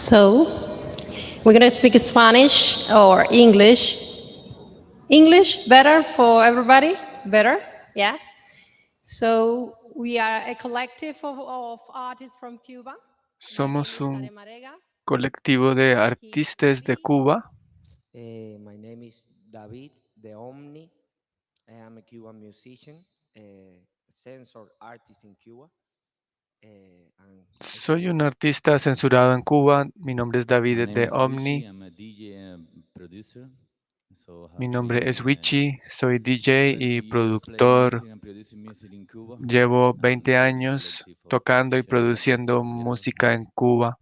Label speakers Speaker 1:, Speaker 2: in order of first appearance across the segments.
Speaker 1: So, we're going to speak Spanish or English. English, better for everybody? Better? Yeah? So, we are a collective of artists from Cuba. My name
Speaker 2: Somos
Speaker 1: is
Speaker 2: un
Speaker 1: Sare Marega.
Speaker 2: colectivo de
Speaker 1: He's
Speaker 2: artistas de
Speaker 1: David.
Speaker 2: Cuba.
Speaker 3: My name is David de Omni. I am a Cuban musician, censor artist in Cuba, and I
Speaker 2: Soy
Speaker 3: sing.
Speaker 2: un artista censurado en Cuba. Mi nombre es
Speaker 4: My
Speaker 2: David
Speaker 4: name
Speaker 2: de
Speaker 4: is Richie.
Speaker 2: Omni.
Speaker 4: I'm a DJ and producer. So
Speaker 2: Mi
Speaker 4: have
Speaker 2: nombre es
Speaker 4: been
Speaker 2: Wichi. Soy DJ
Speaker 4: 20
Speaker 2: y
Speaker 4: years playing
Speaker 2: productor.
Speaker 4: music and producing music in Cuba.
Speaker 2: Llevo
Speaker 4: And
Speaker 2: 20
Speaker 4: we are a
Speaker 2: años
Speaker 4: collective of
Speaker 2: tocando y
Speaker 4: social artists
Speaker 2: produciendo
Speaker 4: together.
Speaker 2: música en Cuba.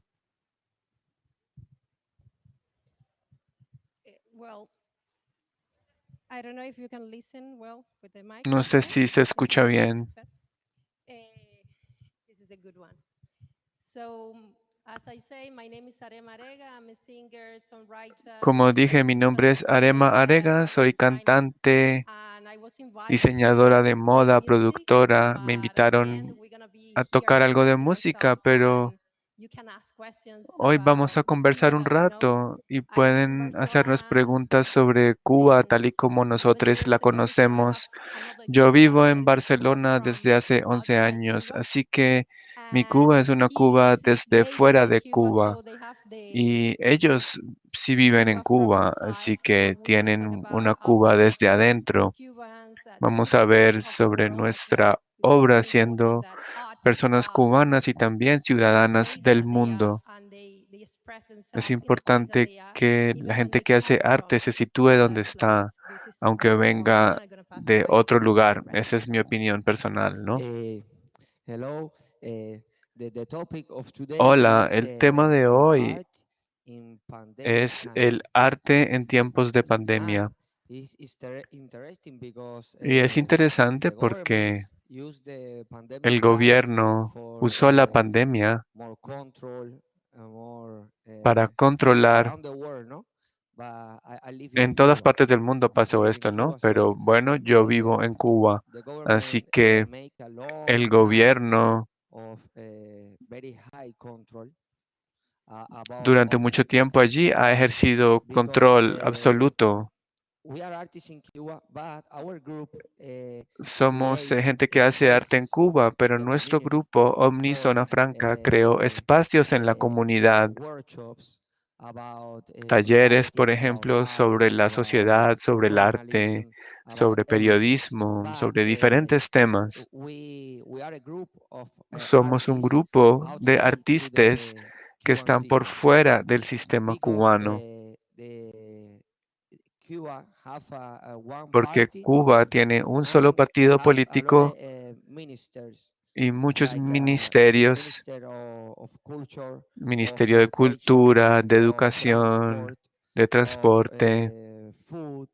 Speaker 1: Well, I don't know if you can listen well with the mic.
Speaker 2: No
Speaker 1: It's
Speaker 2: sé
Speaker 1: better?
Speaker 2: si se
Speaker 1: Is
Speaker 2: escucha
Speaker 1: it?
Speaker 2: bien.
Speaker 1: It's better? This is the good one. So, as I say, my name is Sare Marega. I'm a singer, songwriter,
Speaker 2: Como
Speaker 1: music
Speaker 2: dije, mi nombre
Speaker 1: producer,
Speaker 2: es Arema
Speaker 1: filmmaker,
Speaker 2: Arega.
Speaker 1: fashion
Speaker 2: Soy
Speaker 1: designer.
Speaker 2: cantante,
Speaker 1: And I was invited
Speaker 2: diseñadora de
Speaker 1: to play
Speaker 2: moda,
Speaker 1: music,
Speaker 2: productora. Me
Speaker 1: but at the end,
Speaker 2: invitaron
Speaker 1: we're going to be
Speaker 2: a
Speaker 1: here
Speaker 2: tocar algo de
Speaker 1: expressing
Speaker 2: música,
Speaker 1: ourselves
Speaker 2: pero
Speaker 1: and you can ask questions
Speaker 2: hoy vamos
Speaker 1: about
Speaker 2: a
Speaker 1: the
Speaker 2: conversar
Speaker 1: Cuba
Speaker 2: un
Speaker 1: that we know.
Speaker 2: rato y
Speaker 1: I live in
Speaker 2: pueden hacernos
Speaker 1: Barcelona
Speaker 2: preguntas sobre Cuba
Speaker 1: since
Speaker 2: tal y como
Speaker 1: 11
Speaker 2: nosotros la
Speaker 1: years ago, so I have
Speaker 2: conocemos.
Speaker 1: another
Speaker 2: Yo
Speaker 1: Cuba
Speaker 2: vivo
Speaker 1: that
Speaker 2: en
Speaker 1: is a Cuba
Speaker 2: Barcelona desde
Speaker 1: from
Speaker 2: hace 11
Speaker 1: outside
Speaker 2: años,
Speaker 1: Cuba.
Speaker 2: así que mi Cuba es
Speaker 1: And
Speaker 2: una
Speaker 1: he
Speaker 2: Cuba
Speaker 1: lives,
Speaker 2: desde
Speaker 1: they live
Speaker 2: fuera
Speaker 1: in
Speaker 2: de
Speaker 1: Cuba,
Speaker 2: Cuba
Speaker 1: so they have the
Speaker 2: y ellos sí viven en
Speaker 1: Cuba from
Speaker 2: Cuba,
Speaker 1: inside,
Speaker 2: así que
Speaker 1: and we're going to talk
Speaker 2: tienen
Speaker 1: about
Speaker 2: una
Speaker 1: our
Speaker 2: Cuba
Speaker 1: work
Speaker 2: desde
Speaker 1: as
Speaker 2: adentro.
Speaker 1: Cubans, as
Speaker 2: Vamos a
Speaker 1: citizens
Speaker 2: ver
Speaker 1: of the
Speaker 2: sobre
Speaker 1: world as well.
Speaker 2: nuestra
Speaker 1: It's
Speaker 2: obra
Speaker 1: very important
Speaker 2: siendo
Speaker 1: that artists go
Speaker 2: personas
Speaker 1: out
Speaker 2: cubanas y también
Speaker 1: to the
Speaker 2: ciudadanas
Speaker 1: place
Speaker 2: del
Speaker 1: that they are
Speaker 2: mundo.
Speaker 1: and they express
Speaker 2: Es
Speaker 1: themselves in the place that
Speaker 2: importante
Speaker 1: they are,
Speaker 2: que la
Speaker 1: even when
Speaker 2: gente
Speaker 1: they
Speaker 2: que hace
Speaker 1: come
Speaker 2: arte
Speaker 1: from
Speaker 2: se sitúe donde
Speaker 1: other
Speaker 2: está,
Speaker 1: places. This is
Speaker 2: aunque
Speaker 1: very important.
Speaker 2: venga
Speaker 1: I'm going to pass the
Speaker 2: de
Speaker 1: mic
Speaker 2: otro
Speaker 1: to
Speaker 2: lugar.
Speaker 1: the rest.
Speaker 2: Esa es mi opinión personal, ¿no?
Speaker 3: Hello. The topic of today
Speaker 2: Hola,
Speaker 3: is
Speaker 2: el tema de hoy
Speaker 3: art in pandemic
Speaker 2: es
Speaker 3: time,
Speaker 2: el arte en tiempos de
Speaker 3: and
Speaker 2: pandemia.
Speaker 3: it's interesting because
Speaker 2: Y es interesante
Speaker 3: the government
Speaker 2: porque
Speaker 3: use the
Speaker 2: el
Speaker 3: pandemic time
Speaker 2: gobierno
Speaker 3: for
Speaker 2: usó la pandemia
Speaker 3: more control, more
Speaker 2: para controlar.
Speaker 3: around the world, no? But I live in
Speaker 2: En todas
Speaker 3: Cuba.
Speaker 2: partes del mundo
Speaker 3: I
Speaker 2: pasó
Speaker 3: live in
Speaker 2: esto, ¿no?
Speaker 3: Cuba,
Speaker 2: Pero
Speaker 3: so
Speaker 2: bueno, yo vivo
Speaker 3: the
Speaker 2: en Cuba,
Speaker 3: the
Speaker 2: así
Speaker 3: government
Speaker 2: que
Speaker 3: make a long
Speaker 2: el
Speaker 3: time
Speaker 2: gobierno
Speaker 3: of very high control
Speaker 2: durante
Speaker 3: of
Speaker 2: mucho tiempo allí ha
Speaker 3: us
Speaker 2: ejercido
Speaker 3: because
Speaker 2: control absoluto.
Speaker 3: we are artists in Cuba, but our group
Speaker 2: Somos
Speaker 3: create
Speaker 2: gente que hace arte en
Speaker 3: spaces
Speaker 2: Cuba,
Speaker 3: in
Speaker 2: pero
Speaker 3: the
Speaker 2: nuestro
Speaker 3: community
Speaker 2: grupo Omni
Speaker 3: for
Speaker 2: Zona Franca creó espacios en la comunidad,
Speaker 3: workshops about
Speaker 2: talleres, por
Speaker 3: society, about
Speaker 2: ejemplo,
Speaker 3: art,
Speaker 2: sobre la
Speaker 3: about
Speaker 2: sociedad, sobre el arte,
Speaker 3: journalism, about
Speaker 2: sobre
Speaker 3: everything.
Speaker 2: periodismo,
Speaker 3: But
Speaker 2: sobre diferentes temas.
Speaker 3: we are a group of
Speaker 2: Somos un
Speaker 3: artists
Speaker 2: grupo de
Speaker 3: outside to
Speaker 2: artistas
Speaker 3: the
Speaker 2: que
Speaker 3: Cuban
Speaker 2: están por
Speaker 3: system
Speaker 2: fuera del sistema
Speaker 3: because
Speaker 2: cubano,
Speaker 3: the Cuba have a one
Speaker 2: porque
Speaker 3: party
Speaker 2: Cuba tiene un solo
Speaker 3: and
Speaker 2: partido
Speaker 3: have a lot of
Speaker 2: político
Speaker 3: ministers
Speaker 2: y muchos
Speaker 3: like
Speaker 2: ministerios,
Speaker 3: Minister of Culture, of
Speaker 2: Ministerio de
Speaker 3: Education,
Speaker 2: Cultura, de
Speaker 3: of
Speaker 2: Educación,
Speaker 3: Transport,
Speaker 2: de
Speaker 3: of
Speaker 2: Transporte,
Speaker 3: Food,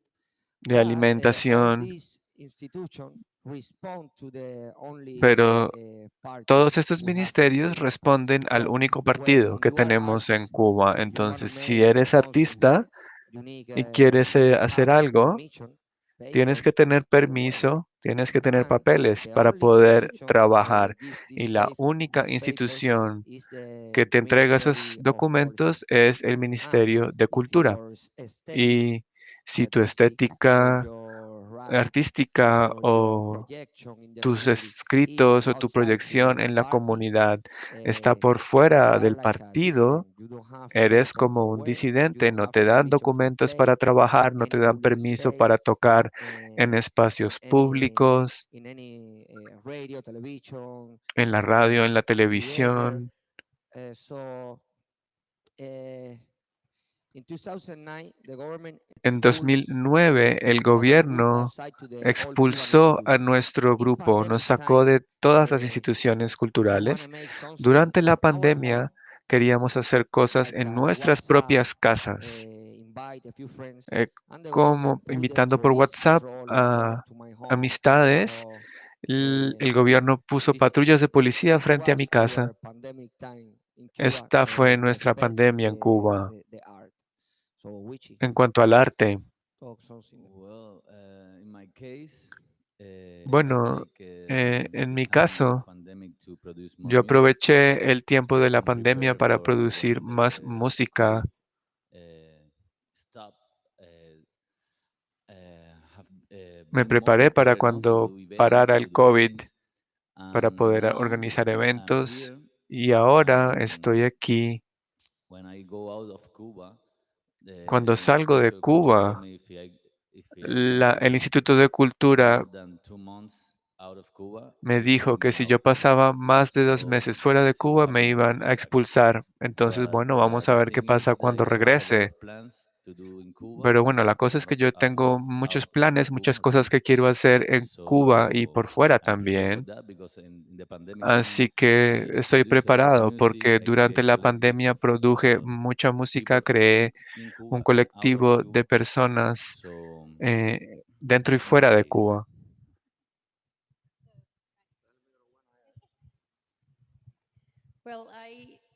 Speaker 2: de
Speaker 3: but all
Speaker 2: Alimentación,
Speaker 3: these institutions respond to the only
Speaker 2: pero
Speaker 3: party
Speaker 2: todos estos
Speaker 3: we have in
Speaker 2: ministerios
Speaker 3: Cuba.
Speaker 2: responden al
Speaker 3: So
Speaker 2: único partido
Speaker 3: when
Speaker 2: que
Speaker 3: you are
Speaker 2: tenemos en
Speaker 3: artist
Speaker 2: Cuba.
Speaker 3: and you want to
Speaker 2: Entonces, si
Speaker 3: make
Speaker 2: eres
Speaker 3: something
Speaker 2: artista
Speaker 3: there, you need
Speaker 2: y quieres hacer
Speaker 3: have
Speaker 2: algo,
Speaker 3: permission,
Speaker 2: tienes que
Speaker 3: papers
Speaker 2: tener
Speaker 3: for the work.
Speaker 2: permiso, tienes que tener
Speaker 3: And
Speaker 2: papeles
Speaker 3: the
Speaker 2: para
Speaker 3: only
Speaker 2: poder
Speaker 3: institution
Speaker 2: trabajar.
Speaker 3: give
Speaker 2: Y la única
Speaker 3: these papers
Speaker 2: institución
Speaker 3: is the
Speaker 2: que te entrega esos
Speaker 3: Ministry of Culture.
Speaker 2: documentos es el
Speaker 3: And
Speaker 2: Ministerio de
Speaker 3: if
Speaker 2: Cultura.
Speaker 3: your aesthetic
Speaker 2: Y si tu
Speaker 3: artistic or
Speaker 2: estética
Speaker 3: your rights
Speaker 2: artística
Speaker 3: or your
Speaker 2: o
Speaker 3: projection in the
Speaker 2: tus
Speaker 3: community is
Speaker 2: escritos o tu
Speaker 3: outside
Speaker 2: proyección
Speaker 3: the
Speaker 2: en la
Speaker 3: party,
Speaker 2: comunidad está
Speaker 3: uh,
Speaker 2: por fuera
Speaker 3: you are
Speaker 2: del
Speaker 3: like a
Speaker 2: partido,
Speaker 3: dissident. You don't have
Speaker 2: eres
Speaker 3: paper
Speaker 2: como
Speaker 3: for
Speaker 2: un
Speaker 3: work. You
Speaker 2: disidente,
Speaker 3: don't
Speaker 2: no
Speaker 3: have
Speaker 2: te dan
Speaker 3: permission for
Speaker 2: documentos
Speaker 3: play
Speaker 2: para trabajar,
Speaker 3: in
Speaker 2: no te
Speaker 3: any
Speaker 2: dan
Speaker 3: public
Speaker 2: permiso para
Speaker 3: space,
Speaker 2: tocar en
Speaker 3: in
Speaker 2: espacios públicos,
Speaker 3: any radio, television,
Speaker 2: en la radio, en la
Speaker 3: theater.
Speaker 2: televisión.
Speaker 3: So in 2009, the government
Speaker 2: En
Speaker 3: expulsed
Speaker 2: 2009, el
Speaker 3: our group
Speaker 2: gobierno
Speaker 3: outside to the all Cuban
Speaker 2: expulsó a
Speaker 3: institution.
Speaker 2: nuestro
Speaker 3: In
Speaker 2: grupo, nos
Speaker 3: pandemic
Speaker 2: sacó
Speaker 3: time,
Speaker 2: de todas las
Speaker 3: uh,
Speaker 2: instituciones
Speaker 3: we want to
Speaker 2: culturales.
Speaker 3: make something
Speaker 2: Durante la
Speaker 3: in our
Speaker 2: pandemia,
Speaker 3: home,
Speaker 2: queríamos hacer cosas
Speaker 3: like
Speaker 2: en
Speaker 3: a
Speaker 2: nuestras
Speaker 3: WhatsApp,
Speaker 2: propias casas,
Speaker 3: invite a few friends,
Speaker 2: eh,
Speaker 3: and the government
Speaker 2: como
Speaker 3: put the
Speaker 2: invitando por
Speaker 3: police
Speaker 2: WhatsApp
Speaker 3: patrol
Speaker 2: a
Speaker 3: to my home.
Speaker 2: amistades.
Speaker 3: So
Speaker 2: El
Speaker 3: uh,
Speaker 2: gobierno puso patrullas de policía
Speaker 3: this
Speaker 2: frente a mi
Speaker 3: was
Speaker 2: casa.
Speaker 3: our pandemic time in Cuba,
Speaker 2: Esta fue nuestra
Speaker 3: respecting
Speaker 2: pandemia en Cuba.
Speaker 3: the art. So, Wichi,
Speaker 2: En cuanto al arte,
Speaker 3: talk something.
Speaker 4: Well, in my case,
Speaker 2: Bueno, en mi
Speaker 4: time of
Speaker 2: caso,
Speaker 4: pandemic to produce more
Speaker 2: yo
Speaker 4: music
Speaker 2: aproveché el tiempo de la
Speaker 4: and
Speaker 2: pandemia
Speaker 4: prepare
Speaker 2: para
Speaker 4: for
Speaker 2: producir
Speaker 4: when
Speaker 2: más
Speaker 4: the COVID
Speaker 2: música.
Speaker 4: stop. Have
Speaker 2: Me
Speaker 4: been more
Speaker 2: preparé para
Speaker 4: prepared, no, to
Speaker 2: cuando
Speaker 4: do events,
Speaker 2: parara
Speaker 4: to
Speaker 2: el
Speaker 4: do
Speaker 2: COVID,
Speaker 4: things.
Speaker 2: para
Speaker 4: And
Speaker 2: poder
Speaker 4: now
Speaker 2: organizar
Speaker 4: I'm
Speaker 2: eventos.
Speaker 4: here.
Speaker 2: Y ahora
Speaker 4: And
Speaker 2: estoy aquí.
Speaker 4: when I go out of Cuba,
Speaker 2: Cuando
Speaker 4: my
Speaker 2: salgo de
Speaker 4: sponsor country told
Speaker 2: Cuba,
Speaker 4: me if I going to
Speaker 2: el
Speaker 4: be
Speaker 2: Instituto de Cultura
Speaker 4: more than 2 months out of Cuba,
Speaker 2: me
Speaker 4: they
Speaker 2: dijo
Speaker 4: kick
Speaker 2: que
Speaker 4: me
Speaker 2: si yo
Speaker 4: out.
Speaker 2: pasaba más de 2 meses
Speaker 4: So
Speaker 2: fuera de
Speaker 4: still
Speaker 2: Cuba, me
Speaker 4: haven't
Speaker 2: iban a
Speaker 4: come back.
Speaker 2: expulsar. Entonces,
Speaker 4: But
Speaker 2: bueno, vamos a
Speaker 4: the
Speaker 2: ver qué
Speaker 4: thing is
Speaker 2: pasa
Speaker 4: that
Speaker 2: cuando
Speaker 4: I have a lot of
Speaker 2: regrese.
Speaker 4: plans to do in Cuba
Speaker 2: Pero bueno, la cosa
Speaker 4: and
Speaker 2: es que yo tengo muchos
Speaker 4: out of
Speaker 2: planes, muchas
Speaker 4: Cuba as
Speaker 2: cosas
Speaker 4: well.
Speaker 2: que quiero hacer en Cuba y por
Speaker 4: So
Speaker 2: fuera
Speaker 4: I prepare for
Speaker 2: también.
Speaker 4: that because in the pandemic time
Speaker 2: Así que
Speaker 4: I
Speaker 2: estoy
Speaker 4: produce a lot of
Speaker 2: preparado
Speaker 4: music.
Speaker 2: porque
Speaker 4: I
Speaker 2: durante
Speaker 4: create
Speaker 2: la
Speaker 4: collective
Speaker 2: pandemia produje
Speaker 4: of
Speaker 2: mucha música,
Speaker 4: people
Speaker 2: creé
Speaker 4: in
Speaker 2: un
Speaker 4: Cuba and out of
Speaker 2: colectivo
Speaker 4: Cuba.
Speaker 2: de personas
Speaker 4: So
Speaker 2: dentro y
Speaker 4: that's my
Speaker 2: fuera de
Speaker 4: case.
Speaker 2: Cuba.
Speaker 1: Well,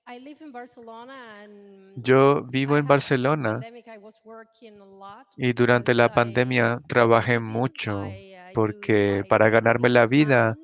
Speaker 1: I live in Barcelona and
Speaker 2: Yo vivo
Speaker 1: I
Speaker 2: en
Speaker 1: had during the
Speaker 2: Barcelona
Speaker 1: pandemic I was working a lot
Speaker 2: y durante
Speaker 1: because
Speaker 2: la pandemia
Speaker 1: for a
Speaker 2: trabajé
Speaker 1: living
Speaker 2: mucho
Speaker 1: I
Speaker 2: porque para
Speaker 1: do
Speaker 2: ganarme
Speaker 1: editing
Speaker 2: la
Speaker 1: of
Speaker 2: vida
Speaker 1: sound.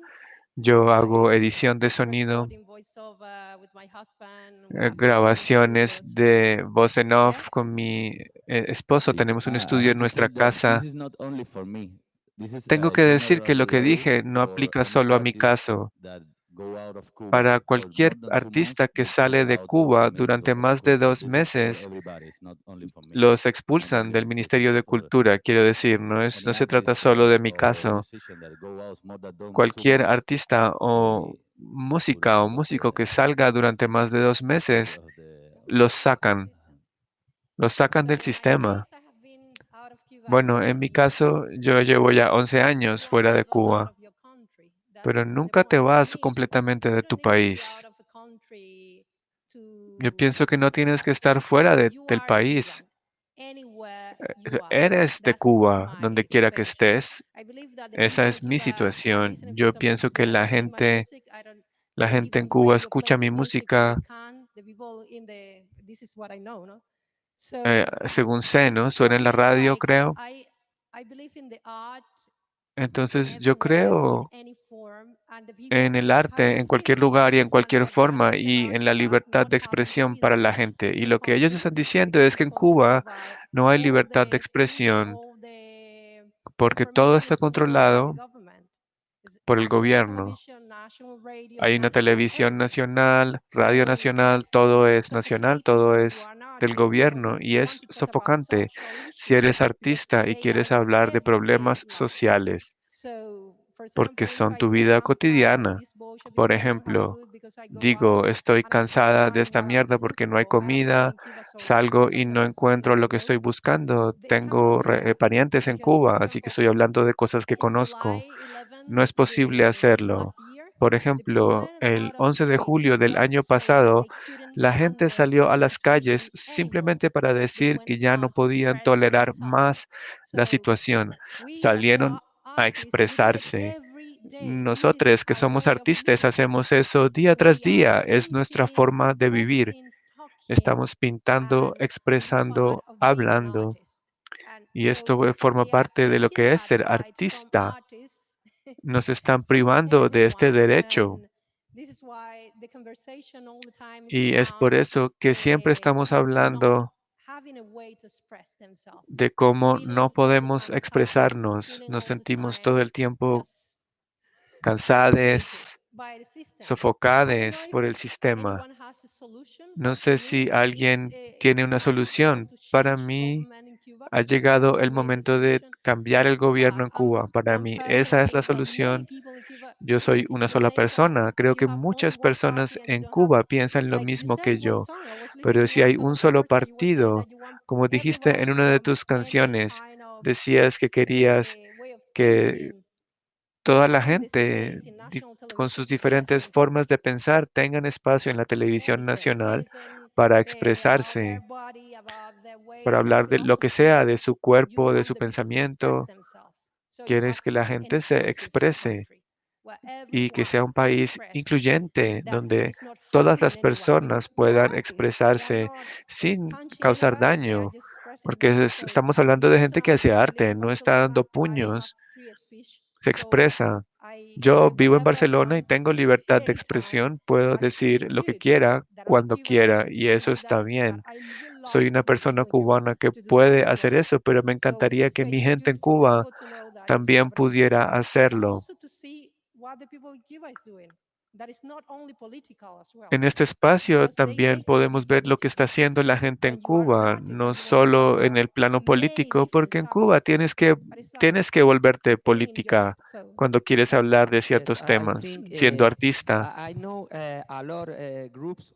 Speaker 2: yo hago
Speaker 1: I
Speaker 2: edición de
Speaker 1: do
Speaker 2: sonido,
Speaker 1: recording voiceover with my husband. We have our own
Speaker 2: grabaciones
Speaker 1: studio. So
Speaker 2: de voz en
Speaker 1: yeah.
Speaker 2: off con mi esposo.
Speaker 4: See,
Speaker 2: Tenemos un
Speaker 4: I
Speaker 2: estudio
Speaker 4: have
Speaker 2: en
Speaker 4: to
Speaker 2: nuestra
Speaker 4: tell that this
Speaker 2: casa.
Speaker 4: is not only for me. This is
Speaker 2: Tengo
Speaker 4: a
Speaker 2: que decir que
Speaker 4: general
Speaker 2: lo que
Speaker 4: rule
Speaker 2: dije no
Speaker 4: for
Speaker 2: aplica
Speaker 4: any
Speaker 2: solo a mi
Speaker 4: artist
Speaker 2: caso.
Speaker 4: that go out of Cuba
Speaker 2: Para
Speaker 4: for
Speaker 2: cualquier
Speaker 4: more than 2 months.
Speaker 2: artista que
Speaker 4: They kick
Speaker 2: sale de
Speaker 4: out of the
Speaker 2: Cuba
Speaker 4: Ministry
Speaker 2: durante
Speaker 4: of
Speaker 2: más de
Speaker 4: Culture.
Speaker 2: dos
Speaker 4: This is for
Speaker 2: meses,
Speaker 4: everybody. It's not only for me.
Speaker 2: los
Speaker 4: And the
Speaker 2: expulsan del
Speaker 4: Ministry this
Speaker 2: Ministerio
Speaker 4: is
Speaker 2: de
Speaker 4: for
Speaker 2: Cultura. Quiero decir,
Speaker 4: any
Speaker 2: no se trata
Speaker 4: artist
Speaker 2: solo de mi
Speaker 4: or
Speaker 2: caso.
Speaker 4: musician that go out more than 2
Speaker 2: Cualquier
Speaker 4: months.
Speaker 2: artista o
Speaker 4: They put
Speaker 2: música o
Speaker 4: out of
Speaker 2: músico que salga durante más de dos meses, los sacan,
Speaker 1: System.
Speaker 2: los sacan del
Speaker 1: So in my
Speaker 2: sistema.
Speaker 1: case, I have been out of Cuba
Speaker 2: Bueno, en
Speaker 1: 11
Speaker 2: mi
Speaker 1: years.
Speaker 2: caso, yo llevo ya 11
Speaker 1: You
Speaker 2: años
Speaker 1: don't
Speaker 2: fuera de
Speaker 1: live out
Speaker 2: Cuba,
Speaker 1: of your country. That's
Speaker 2: pero
Speaker 1: the
Speaker 2: nunca te
Speaker 1: point. For
Speaker 2: vas
Speaker 1: me,
Speaker 2: completamente de
Speaker 1: you
Speaker 2: tu
Speaker 1: don't need to be out
Speaker 2: país.
Speaker 1: of the country
Speaker 2: Yo
Speaker 1: to
Speaker 2: pienso que no tienes que estar
Speaker 1: practice.
Speaker 2: fuera
Speaker 1: You
Speaker 2: del
Speaker 1: are
Speaker 2: país.
Speaker 1: Cuban anywhere you are.
Speaker 2: Eres de
Speaker 1: That's
Speaker 2: Cuba, donde
Speaker 1: my
Speaker 2: quiera que
Speaker 1: situation.
Speaker 2: estés.
Speaker 1: I believe that the
Speaker 2: Esa
Speaker 1: people in
Speaker 2: es mi
Speaker 1: Cuba are
Speaker 2: situación.
Speaker 1: listening, for
Speaker 2: Yo
Speaker 1: example,
Speaker 2: pienso que
Speaker 1: they are listening my music.
Speaker 2: la
Speaker 1: I don't
Speaker 2: gente en
Speaker 1: even
Speaker 2: Cuba
Speaker 1: radio
Speaker 2: escucha
Speaker 1: play
Speaker 2: mi
Speaker 1: the music if I
Speaker 2: música,
Speaker 1: can. The people in the this is what I know, no? So
Speaker 2: según sé, ¿no? Suena
Speaker 1: for
Speaker 2: en la
Speaker 1: me, it's
Speaker 2: radio,
Speaker 1: like
Speaker 2: creo.
Speaker 1: I believe in the art
Speaker 2: Entonces, yo
Speaker 1: everywhere in
Speaker 2: creo
Speaker 1: any form, and the
Speaker 2: en
Speaker 1: people
Speaker 2: el
Speaker 1: having
Speaker 2: arte,
Speaker 1: a
Speaker 2: en
Speaker 1: free
Speaker 2: cualquier lugar y
Speaker 1: speech.
Speaker 2: en
Speaker 1: And
Speaker 2: cualquier
Speaker 1: what you are
Speaker 2: forma
Speaker 1: talking
Speaker 2: y
Speaker 1: about
Speaker 2: en
Speaker 1: is
Speaker 2: la
Speaker 1: about
Speaker 2: libertad
Speaker 1: not
Speaker 2: de
Speaker 1: having
Speaker 2: expresión
Speaker 1: free
Speaker 2: para la
Speaker 1: speech
Speaker 2: gente. Y
Speaker 1: in a
Speaker 2: lo que ellos
Speaker 1: country
Speaker 2: están diciendo
Speaker 1: because
Speaker 2: es
Speaker 1: this
Speaker 2: que en
Speaker 1: country
Speaker 2: Cuba
Speaker 1: provide
Speaker 2: no hay
Speaker 1: all
Speaker 2: libertad de
Speaker 1: the speech,
Speaker 2: expresión
Speaker 1: all the
Speaker 2: porque todo
Speaker 1: information
Speaker 2: está
Speaker 1: is controlled by the
Speaker 2: controlado
Speaker 1: government. It's
Speaker 2: por el
Speaker 1: national
Speaker 2: gobierno.
Speaker 1: television, national radio,
Speaker 2: Hay una
Speaker 1: national
Speaker 2: televisión
Speaker 1: everything.
Speaker 2: nacional, radio
Speaker 1: So
Speaker 2: nacional, todo
Speaker 1: it's
Speaker 2: es nacional,
Speaker 1: suffocating
Speaker 2: todo
Speaker 1: when you
Speaker 2: es
Speaker 1: are an
Speaker 2: del
Speaker 1: artist and when
Speaker 2: gobierno
Speaker 1: you
Speaker 2: y
Speaker 1: want
Speaker 2: es
Speaker 1: to talk about
Speaker 2: sofocante
Speaker 1: social
Speaker 2: si
Speaker 1: issues
Speaker 2: eres
Speaker 1: because
Speaker 2: artista y
Speaker 1: they are
Speaker 2: quieres hablar de
Speaker 1: everyday
Speaker 2: problemas
Speaker 1: life.
Speaker 2: sociales,
Speaker 1: So, for
Speaker 2: porque
Speaker 1: example, if
Speaker 2: son
Speaker 1: I
Speaker 2: tu
Speaker 1: say
Speaker 2: vida
Speaker 1: I'm tired of
Speaker 2: cotidiana.
Speaker 1: this bullshit
Speaker 2: Por
Speaker 1: because I don't have
Speaker 2: ejemplo,
Speaker 1: food, because I go out
Speaker 2: digo, estoy
Speaker 1: and I try to
Speaker 2: cansada de
Speaker 1: find
Speaker 2: esta
Speaker 1: what I'm
Speaker 2: mierda porque
Speaker 1: looking
Speaker 2: no hay
Speaker 1: for. I have family
Speaker 2: comida,
Speaker 1: in Cuba, so I'm
Speaker 2: salgo y
Speaker 1: talking
Speaker 2: no
Speaker 1: about something
Speaker 2: encuentro
Speaker 1: I
Speaker 2: lo que
Speaker 1: know.
Speaker 2: estoy buscando.
Speaker 1: They cannot
Speaker 2: Tengo
Speaker 1: do that
Speaker 2: parientes en
Speaker 1: because, for
Speaker 2: Cuba, así que
Speaker 1: example,
Speaker 2: estoy hablando de cosas que
Speaker 1: in
Speaker 2: conozco.
Speaker 1: July
Speaker 2: No
Speaker 1: 11,
Speaker 2: es posible
Speaker 1: this
Speaker 2: hacerlo.
Speaker 1: last year,
Speaker 2: Por
Speaker 1: the people
Speaker 2: ejemplo,
Speaker 1: went
Speaker 2: el
Speaker 1: out of the
Speaker 2: 11 de
Speaker 1: street
Speaker 2: julio del
Speaker 1: just
Speaker 2: año
Speaker 1: to say that
Speaker 2: pasado,
Speaker 1: they couldn't
Speaker 2: la gente
Speaker 1: handle
Speaker 2: salió a
Speaker 1: the
Speaker 2: las calles
Speaker 1: situation anymore.
Speaker 2: simplemente para
Speaker 1: They
Speaker 2: decir
Speaker 1: went
Speaker 2: que ya no
Speaker 1: out to
Speaker 2: podían
Speaker 1: express
Speaker 2: tolerar
Speaker 1: themselves.
Speaker 2: más la
Speaker 1: So
Speaker 2: situación.
Speaker 1: we as
Speaker 2: Salieron a
Speaker 1: artists, we do it
Speaker 2: expresarse.
Speaker 1: every day. This is
Speaker 2: Nosotros que
Speaker 1: our
Speaker 2: somos
Speaker 1: way of
Speaker 2: artistas
Speaker 1: living.
Speaker 2: hacemos eso día tras
Speaker 1: We are
Speaker 2: día. Es nuestra
Speaker 1: painting,
Speaker 2: forma de vivir.
Speaker 1: expressing, talking,
Speaker 2: Estamos pintando,
Speaker 1: and this is part
Speaker 2: expresando,
Speaker 1: of being an
Speaker 2: hablando.
Speaker 1: artist. And
Speaker 2: Y
Speaker 1: so
Speaker 2: esto forma
Speaker 1: they are
Speaker 2: parte de lo
Speaker 1: taking
Speaker 2: que es
Speaker 1: that
Speaker 2: ser
Speaker 1: right from
Speaker 2: artista.
Speaker 1: artists,
Speaker 2: Nos están
Speaker 1: from
Speaker 2: privando de este
Speaker 1: everyone,
Speaker 2: derecho.
Speaker 1: and this is why the conversation all the time is
Speaker 2: Y es por
Speaker 1: around
Speaker 2: eso que siempre estamos
Speaker 1: not
Speaker 2: hablando
Speaker 1: having a way to express themselves,
Speaker 2: de cómo no
Speaker 1: feeling all the
Speaker 2: podemos
Speaker 1: time tired,
Speaker 2: expresarnos.
Speaker 1: feeling
Speaker 2: Nos
Speaker 1: all the
Speaker 2: sentimos todo
Speaker 1: time
Speaker 2: el tiempo
Speaker 1: just suffocated
Speaker 2: cansados,
Speaker 1: by the system. I don't know
Speaker 2: sofocados
Speaker 1: if
Speaker 2: por el sistema.
Speaker 1: anyone has a solution,
Speaker 2: No
Speaker 1: but for
Speaker 2: sé
Speaker 1: me,
Speaker 2: si
Speaker 1: it's
Speaker 2: alguien
Speaker 1: it's
Speaker 2: tiene
Speaker 1: the
Speaker 2: una
Speaker 1: time now
Speaker 2: solución.
Speaker 1: to
Speaker 2: Para
Speaker 1: change
Speaker 2: mí
Speaker 1: government in Cuba.
Speaker 2: ha
Speaker 1: That
Speaker 2: llegado
Speaker 1: for
Speaker 2: el
Speaker 1: me is the
Speaker 2: momento de
Speaker 1: solution.
Speaker 2: cambiar el gobierno en
Speaker 1: I'm
Speaker 2: Cuba. Para
Speaker 1: I'm
Speaker 2: mí esa
Speaker 1: personally
Speaker 2: es la
Speaker 1: believe that many
Speaker 2: solución.
Speaker 1: people in Cuba
Speaker 2: Yo soy
Speaker 1: think
Speaker 2: una
Speaker 1: the
Speaker 2: sola
Speaker 1: same, but
Speaker 2: persona.
Speaker 1: if
Speaker 2: Creo
Speaker 1: you
Speaker 2: que
Speaker 1: have only
Speaker 2: muchas
Speaker 1: one
Speaker 2: personas
Speaker 1: party and you
Speaker 2: en
Speaker 1: don't have,
Speaker 2: Cuba piensan lo
Speaker 1: like you
Speaker 2: mismo
Speaker 1: said
Speaker 2: que
Speaker 1: in one
Speaker 2: yo.
Speaker 1: song, I was listening
Speaker 2: Pero
Speaker 1: to
Speaker 2: si
Speaker 1: one
Speaker 2: hay
Speaker 1: song
Speaker 2: un
Speaker 1: of
Speaker 2: solo
Speaker 1: yours that you were saying that
Speaker 2: partido,
Speaker 1: you want
Speaker 2: como dijiste en
Speaker 1: everybody
Speaker 2: una de
Speaker 1: from
Speaker 2: tus
Speaker 1: any
Speaker 2: canciones,
Speaker 1: kind of
Speaker 2: decías que querías
Speaker 1: way of
Speaker 2: que
Speaker 1: thinking
Speaker 2: toda la
Speaker 1: having the
Speaker 2: gente
Speaker 1: space in
Speaker 2: di-
Speaker 1: national
Speaker 2: con
Speaker 1: television
Speaker 2: sus
Speaker 1: to express
Speaker 2: diferentes
Speaker 1: themselves.
Speaker 2: formas de pensar tengan espacio en la televisión nacional
Speaker 1: Anything
Speaker 2: para
Speaker 1: about their
Speaker 2: expresarse,
Speaker 1: body, about their way,
Speaker 2: para
Speaker 1: their
Speaker 2: hablar de lo que
Speaker 1: philosophy.
Speaker 2: sea, de su
Speaker 1: You
Speaker 2: cuerpo, de
Speaker 1: want
Speaker 2: su
Speaker 1: the people to express
Speaker 2: pensamiento.
Speaker 1: themselves. So you have
Speaker 2: Quieres que la
Speaker 1: an
Speaker 2: gente se
Speaker 1: inclusive
Speaker 2: exprese
Speaker 1: country where
Speaker 2: y que sea
Speaker 1: everyone
Speaker 2: un
Speaker 1: can
Speaker 2: país
Speaker 1: express
Speaker 2: incluyente,
Speaker 1: that
Speaker 2: donde
Speaker 1: is not
Speaker 2: todas
Speaker 1: harming
Speaker 2: las
Speaker 1: anyone because
Speaker 2: personas
Speaker 1: they are
Speaker 2: puedan
Speaker 1: artists. They are
Speaker 2: expresarse
Speaker 1: not
Speaker 2: sin
Speaker 1: punching
Speaker 2: causar
Speaker 1: anybody. They are
Speaker 2: daño,
Speaker 1: just expressing
Speaker 2: porque
Speaker 1: themselves. So
Speaker 2: estamos hablando de
Speaker 1: as
Speaker 2: gente que hace
Speaker 1: artists, I live
Speaker 2: arte,
Speaker 1: in
Speaker 2: no está
Speaker 1: Barcelona.
Speaker 2: dando
Speaker 1: I have
Speaker 2: puños.
Speaker 1: free speech.
Speaker 2: se expresa. Yo vivo en Barcelona y tengo libertad de expresión, puedo decir lo que quiera, cuando quiera, y eso está bien. Soy una persona cubana que puede hacer eso, pero me encantaría que mi gente en Cuba también pudiera hacerlo. En este espacio también podemos ver lo que está haciendo la gente en Cuba, no solo en el plano político, porque en Cuba tienes que volverte política cuando quieres hablar de ciertos
Speaker 3: I
Speaker 2: temas,
Speaker 3: think
Speaker 2: siendo artista.
Speaker 3: I know a lot groups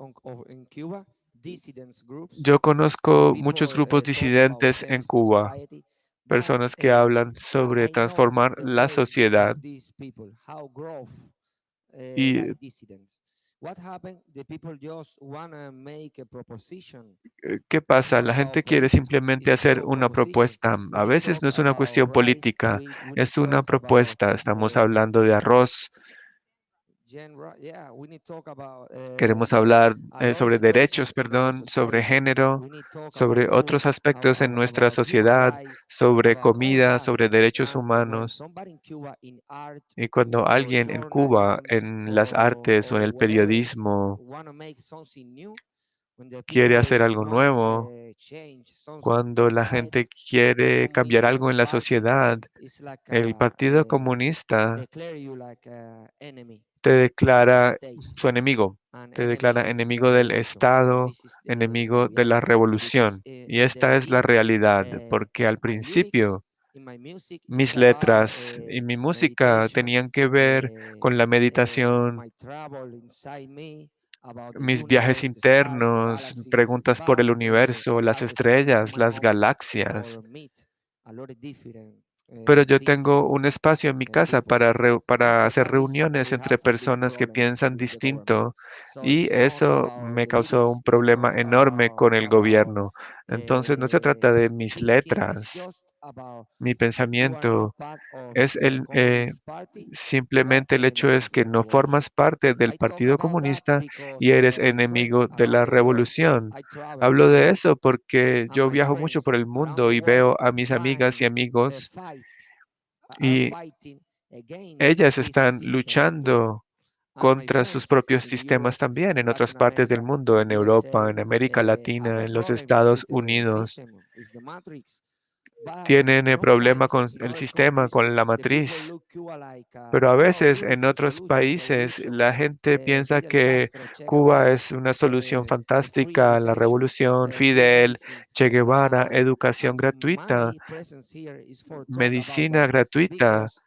Speaker 3: in Cuba, dissidents groups,
Speaker 2: Yo conozco muchos
Speaker 3: people
Speaker 2: grupos
Speaker 3: talk about
Speaker 2: disidentes en
Speaker 3: change the
Speaker 2: Cuba,
Speaker 3: society,
Speaker 2: personas que hablan
Speaker 3: but
Speaker 2: sobre
Speaker 3: I know
Speaker 2: transformar
Speaker 3: the
Speaker 2: la
Speaker 3: way
Speaker 2: sociedad.
Speaker 3: of these people, how growth
Speaker 2: ¿Y
Speaker 3: like dissidents. What happened? The people just wanna make a proposition.
Speaker 2: qué
Speaker 3: It's
Speaker 2: pasa?
Speaker 3: not
Speaker 2: La gente
Speaker 3: about
Speaker 2: quiere
Speaker 3: politics.
Speaker 2: simplemente
Speaker 3: It's
Speaker 2: hacer
Speaker 3: about
Speaker 2: una
Speaker 3: proposition.
Speaker 2: propuesta.
Speaker 3: We
Speaker 2: A
Speaker 3: need
Speaker 2: veces
Speaker 3: talk
Speaker 2: no es una
Speaker 3: about
Speaker 2: cuestión
Speaker 3: rice.
Speaker 2: política,
Speaker 3: We need
Speaker 2: es una
Speaker 3: talk about
Speaker 2: propuesta. Estamos hablando de arroz.
Speaker 3: genre. Yeah, we need talk about
Speaker 2: Queremos hablar
Speaker 3: a lot of
Speaker 2: sobre
Speaker 3: situation
Speaker 2: derechos,
Speaker 3: in our
Speaker 2: perdón, sobre
Speaker 3: society.
Speaker 2: género,
Speaker 3: We need talk about
Speaker 2: sobre
Speaker 3: food,
Speaker 2: otros aspectos en nuestra
Speaker 3: about human
Speaker 2: sociedad,
Speaker 3: rights,
Speaker 2: sobre
Speaker 3: about all
Speaker 2: comida,
Speaker 3: that.
Speaker 2: sobre derechos
Speaker 3: And when
Speaker 2: humanos.
Speaker 3: somebody in Cuba in art
Speaker 2: Y cuando
Speaker 3: or
Speaker 2: alguien en Cuba,
Speaker 3: journalism
Speaker 2: en las artes o en
Speaker 3: or
Speaker 2: el
Speaker 3: whatever
Speaker 2: periodismo,
Speaker 3: wanna make something new, when the
Speaker 2: quiere hacer
Speaker 3: people
Speaker 2: algo
Speaker 3: want
Speaker 2: nuevo,
Speaker 3: change something in the
Speaker 2: cuando la
Speaker 3: society,
Speaker 2: gente
Speaker 3: the
Speaker 2: quiere cambiar algo
Speaker 3: communism
Speaker 2: en la
Speaker 3: party
Speaker 2: sociedad,
Speaker 3: is like
Speaker 2: el Partido Comunista
Speaker 3: declare you like a enemy
Speaker 2: te
Speaker 3: of the
Speaker 2: declara
Speaker 3: state,
Speaker 2: su enemigo,
Speaker 3: an
Speaker 2: te
Speaker 3: enemy
Speaker 2: declara
Speaker 3: of the
Speaker 2: enemigo del
Speaker 3: revolution. And
Speaker 2: Estado,
Speaker 3: this is the
Speaker 2: enemigo de la
Speaker 3: reality because
Speaker 2: revolución. Y
Speaker 3: in the
Speaker 2: esta es la
Speaker 3: beginning
Speaker 2: realidad, porque al
Speaker 3: my lyrics
Speaker 2: principio
Speaker 3: in my music is
Speaker 2: mis
Speaker 3: about
Speaker 2: letras y mi música
Speaker 3: meditation,
Speaker 2: tenían que ver con la meditación,
Speaker 3: my travel inside me, about the
Speaker 2: mis viajes
Speaker 3: universe, the stars, the
Speaker 2: internos,
Speaker 3: galaxies,
Speaker 2: preguntas por
Speaker 3: but
Speaker 2: el universo,
Speaker 3: I
Speaker 2: las
Speaker 3: have space in
Speaker 2: estrellas,
Speaker 3: my
Speaker 2: las
Speaker 3: home
Speaker 2: galaxias.
Speaker 3: for meet a lot of different
Speaker 2: Pero yo
Speaker 3: thinking
Speaker 2: tengo un espacio en mi casa
Speaker 3: people. And
Speaker 2: para
Speaker 3: for
Speaker 2: hacer
Speaker 3: that reason,
Speaker 2: reuniones
Speaker 3: we
Speaker 2: entre
Speaker 3: have a big
Speaker 2: personas que
Speaker 3: problem
Speaker 2: piensan
Speaker 3: with the government.
Speaker 2: distinto
Speaker 3: So
Speaker 2: y
Speaker 3: it's not
Speaker 2: eso
Speaker 3: about
Speaker 2: me
Speaker 3: the
Speaker 2: causó
Speaker 3: lyrics,
Speaker 2: un
Speaker 3: it's
Speaker 2: problema
Speaker 3: not
Speaker 2: enorme con el
Speaker 3: about
Speaker 2: gobierno. Entonces no se trata de
Speaker 3: the
Speaker 2: mis
Speaker 3: thinking, it's
Speaker 2: letras,
Speaker 3: just about
Speaker 2: mi
Speaker 3: you are not
Speaker 2: pensamiento,
Speaker 3: part of
Speaker 2: es
Speaker 3: the Communist Party, you are
Speaker 2: simplemente el hecho
Speaker 3: enemy
Speaker 2: es
Speaker 3: of
Speaker 2: que
Speaker 3: the
Speaker 2: no
Speaker 3: revolution.
Speaker 2: formas parte del
Speaker 3: I talk
Speaker 2: Partido
Speaker 3: about that
Speaker 2: Comunista y
Speaker 3: because
Speaker 2: eres
Speaker 3: my
Speaker 2: enemigo
Speaker 3: friends
Speaker 2: de
Speaker 3: around
Speaker 2: la
Speaker 3: the world,
Speaker 2: revolución.
Speaker 3: I travel
Speaker 2: Hablo
Speaker 3: a
Speaker 2: de
Speaker 3: lot,
Speaker 2: eso porque
Speaker 3: and
Speaker 2: yo
Speaker 3: my
Speaker 2: viajo mucho
Speaker 3: friends
Speaker 2: por el
Speaker 3: around
Speaker 2: mundo
Speaker 3: the
Speaker 2: y
Speaker 3: world
Speaker 2: veo a mis amigas y
Speaker 3: find
Speaker 2: amigos
Speaker 3: fight are
Speaker 2: y
Speaker 3: fighting against
Speaker 2: ellas
Speaker 3: these
Speaker 2: están
Speaker 3: systems too.
Speaker 2: luchando
Speaker 3: And my
Speaker 2: contra sus
Speaker 3: friends
Speaker 2: propios
Speaker 3: in
Speaker 2: sistemas
Speaker 3: Europe,
Speaker 2: también en
Speaker 3: in
Speaker 2: otras
Speaker 3: Latin
Speaker 2: partes del
Speaker 3: America,
Speaker 2: mundo, en
Speaker 3: they
Speaker 2: Europa,
Speaker 3: say,
Speaker 2: en América
Speaker 3: I have
Speaker 2: Latina,
Speaker 3: a
Speaker 2: en los
Speaker 3: problem
Speaker 2: Estados
Speaker 3: with the
Speaker 2: Unidos.
Speaker 3: system, it's the matrix. But
Speaker 2: Tienen problema
Speaker 3: sometimes
Speaker 2: con
Speaker 3: in
Speaker 2: el
Speaker 3: other
Speaker 2: sistema,
Speaker 3: countries,
Speaker 2: con la
Speaker 3: the people
Speaker 2: matriz,
Speaker 3: look Cuba like
Speaker 2: pero a veces en
Speaker 3: beautiful
Speaker 2: otros
Speaker 3: solution,
Speaker 2: países
Speaker 3: revolution,
Speaker 2: la gente piensa
Speaker 3: Fidel
Speaker 2: que
Speaker 3: Castro, Che
Speaker 2: Cuba
Speaker 3: Guevara,
Speaker 2: es una solución
Speaker 3: free
Speaker 2: fantástica, la
Speaker 3: education,
Speaker 2: revolución,
Speaker 3: free
Speaker 2: Fidel,
Speaker 3: medicine.
Speaker 2: Che Guevara,
Speaker 3: And
Speaker 2: educación gratuita,
Speaker 3: my presence here is for talk about
Speaker 2: medicina
Speaker 3: that
Speaker 2: gratuita.
Speaker 3: because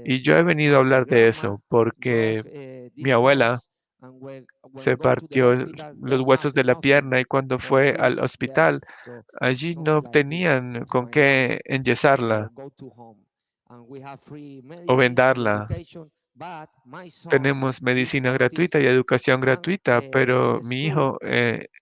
Speaker 2: Y yo he venido a
Speaker 3: my
Speaker 2: hablar de
Speaker 3: grandma
Speaker 2: eso porque
Speaker 3: broke
Speaker 2: mi
Speaker 3: these
Speaker 2: abuela
Speaker 3: bones, and when
Speaker 2: se
Speaker 3: go to the
Speaker 2: partió
Speaker 3: hospital
Speaker 2: los
Speaker 3: don't have
Speaker 2: huesos de la
Speaker 3: nothing
Speaker 2: pierna y cuando
Speaker 3: for
Speaker 2: fue
Speaker 3: glue.
Speaker 2: al
Speaker 3: Yeah,
Speaker 2: hospital,
Speaker 3: so
Speaker 2: allí
Speaker 3: something
Speaker 2: no
Speaker 3: like this
Speaker 2: tenían
Speaker 3: to
Speaker 2: con
Speaker 3: my grandma
Speaker 2: qué enyesarla
Speaker 3: for go to home, and we have free
Speaker 2: o
Speaker 3: medicine, free
Speaker 2: vendarla.
Speaker 3: education, but my son
Speaker 2: Tenemos
Speaker 3: is
Speaker 2: medicina gratuita y
Speaker 3: autism,
Speaker 2: educación
Speaker 3: and
Speaker 2: gratuita,
Speaker 3: in
Speaker 2: pero
Speaker 3: the
Speaker 2: mi
Speaker 3: school
Speaker 2: hijo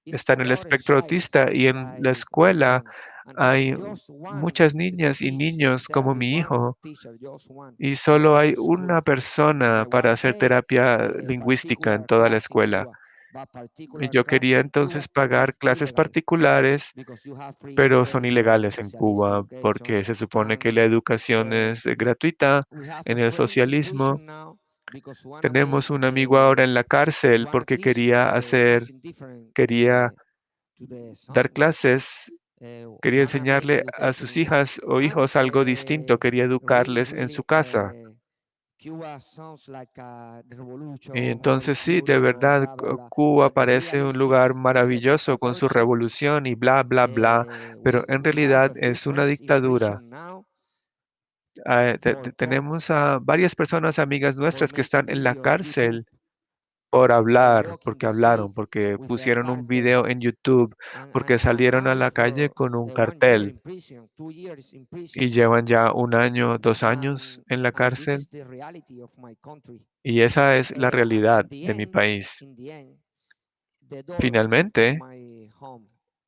Speaker 3: is
Speaker 2: está
Speaker 3: a
Speaker 2: en el
Speaker 3: lot of
Speaker 2: espectro
Speaker 3: childs
Speaker 2: autista y en la
Speaker 3: like my
Speaker 2: escuela
Speaker 3: son, and he's
Speaker 2: hay
Speaker 3: just one
Speaker 2: muchas niñas y
Speaker 3: speech
Speaker 2: niños como
Speaker 3: therapy,
Speaker 2: mi
Speaker 3: one
Speaker 2: hijo
Speaker 3: teacher, just one
Speaker 2: y
Speaker 3: in the
Speaker 2: solo hay
Speaker 3: whole school.
Speaker 2: una
Speaker 3: And
Speaker 2: persona
Speaker 3: I want
Speaker 2: para
Speaker 3: to
Speaker 2: hacer
Speaker 3: pay
Speaker 2: terapia
Speaker 3: a
Speaker 2: lingüística en
Speaker 3: particular
Speaker 2: toda la
Speaker 3: class in
Speaker 2: escuela.
Speaker 3: Cuba, but
Speaker 2: Y
Speaker 3: particular
Speaker 2: yo
Speaker 3: class
Speaker 2: quería
Speaker 3: in Cuba
Speaker 2: entonces pagar
Speaker 3: is
Speaker 2: clases
Speaker 3: illegal
Speaker 2: particulares,
Speaker 3: because you have free
Speaker 2: pero son
Speaker 3: education,
Speaker 2: ilegales en
Speaker 3: socialistic
Speaker 2: Cuba
Speaker 3: education,
Speaker 2: porque se supone que la
Speaker 3: and
Speaker 2: educación es gratuita.
Speaker 3: we have a
Speaker 2: En el
Speaker 3: friend in
Speaker 2: socialismo
Speaker 3: prison now because wanna
Speaker 2: tenemos
Speaker 3: make
Speaker 2: un amigo ahora en la cárcel
Speaker 3: wanna
Speaker 2: porque
Speaker 3: teach something different
Speaker 2: quería
Speaker 3: to the
Speaker 2: dar
Speaker 3: sons,
Speaker 2: clases, quería
Speaker 3: wanna make
Speaker 2: enseñarle a
Speaker 3: education
Speaker 2: sus
Speaker 3: in that,
Speaker 2: hijas o
Speaker 3: and
Speaker 2: hijos algo distinto, quería
Speaker 3: really
Speaker 2: educarles en su
Speaker 3: really
Speaker 2: casa.
Speaker 3: Cuba sounds like the
Speaker 2: Y
Speaker 3: revolution, how
Speaker 2: entonces
Speaker 3: it's
Speaker 2: sí, de
Speaker 3: beautiful,
Speaker 2: verdad,
Speaker 3: blah blah blah,
Speaker 2: Cuba
Speaker 3: but the
Speaker 2: parece un
Speaker 3: realistic
Speaker 2: lugar
Speaker 3: is a
Speaker 2: maravilloso con su
Speaker 3: dictatorship.
Speaker 2: revolución y bla, bla, bla, pero en
Speaker 3: We have
Speaker 2: realidad
Speaker 3: a few
Speaker 2: es una
Speaker 3: friends in
Speaker 2: dictadura.
Speaker 3: prison now for talk,
Speaker 2: Tenemos a varias personas amigas
Speaker 3: for
Speaker 2: nuestras que
Speaker 3: make a
Speaker 2: están en la
Speaker 3: video in YouTube,
Speaker 2: cárcel por
Speaker 3: for
Speaker 2: hablar,
Speaker 3: walking
Speaker 2: porque
Speaker 3: the street
Speaker 2: hablaron, porque
Speaker 3: with a
Speaker 2: pusieron un
Speaker 3: cartel,
Speaker 2: video en YouTube, porque
Speaker 3: and
Speaker 2: salieron
Speaker 3: now
Speaker 2: a
Speaker 3: is
Speaker 2: la calle
Speaker 3: for
Speaker 2: con un
Speaker 3: 1 year
Speaker 2: cartel
Speaker 3: in prison, 2 years in
Speaker 2: y
Speaker 3: prison,
Speaker 2: llevan ya un año, 2 años
Speaker 3: and
Speaker 2: en la
Speaker 3: this
Speaker 2: cárcel.
Speaker 3: is the reality of my country.
Speaker 2: Y esa es la
Speaker 3: And
Speaker 2: realidad de mi país.
Speaker 3: in the end, the door to
Speaker 2: Finalmente,
Speaker 3: my home,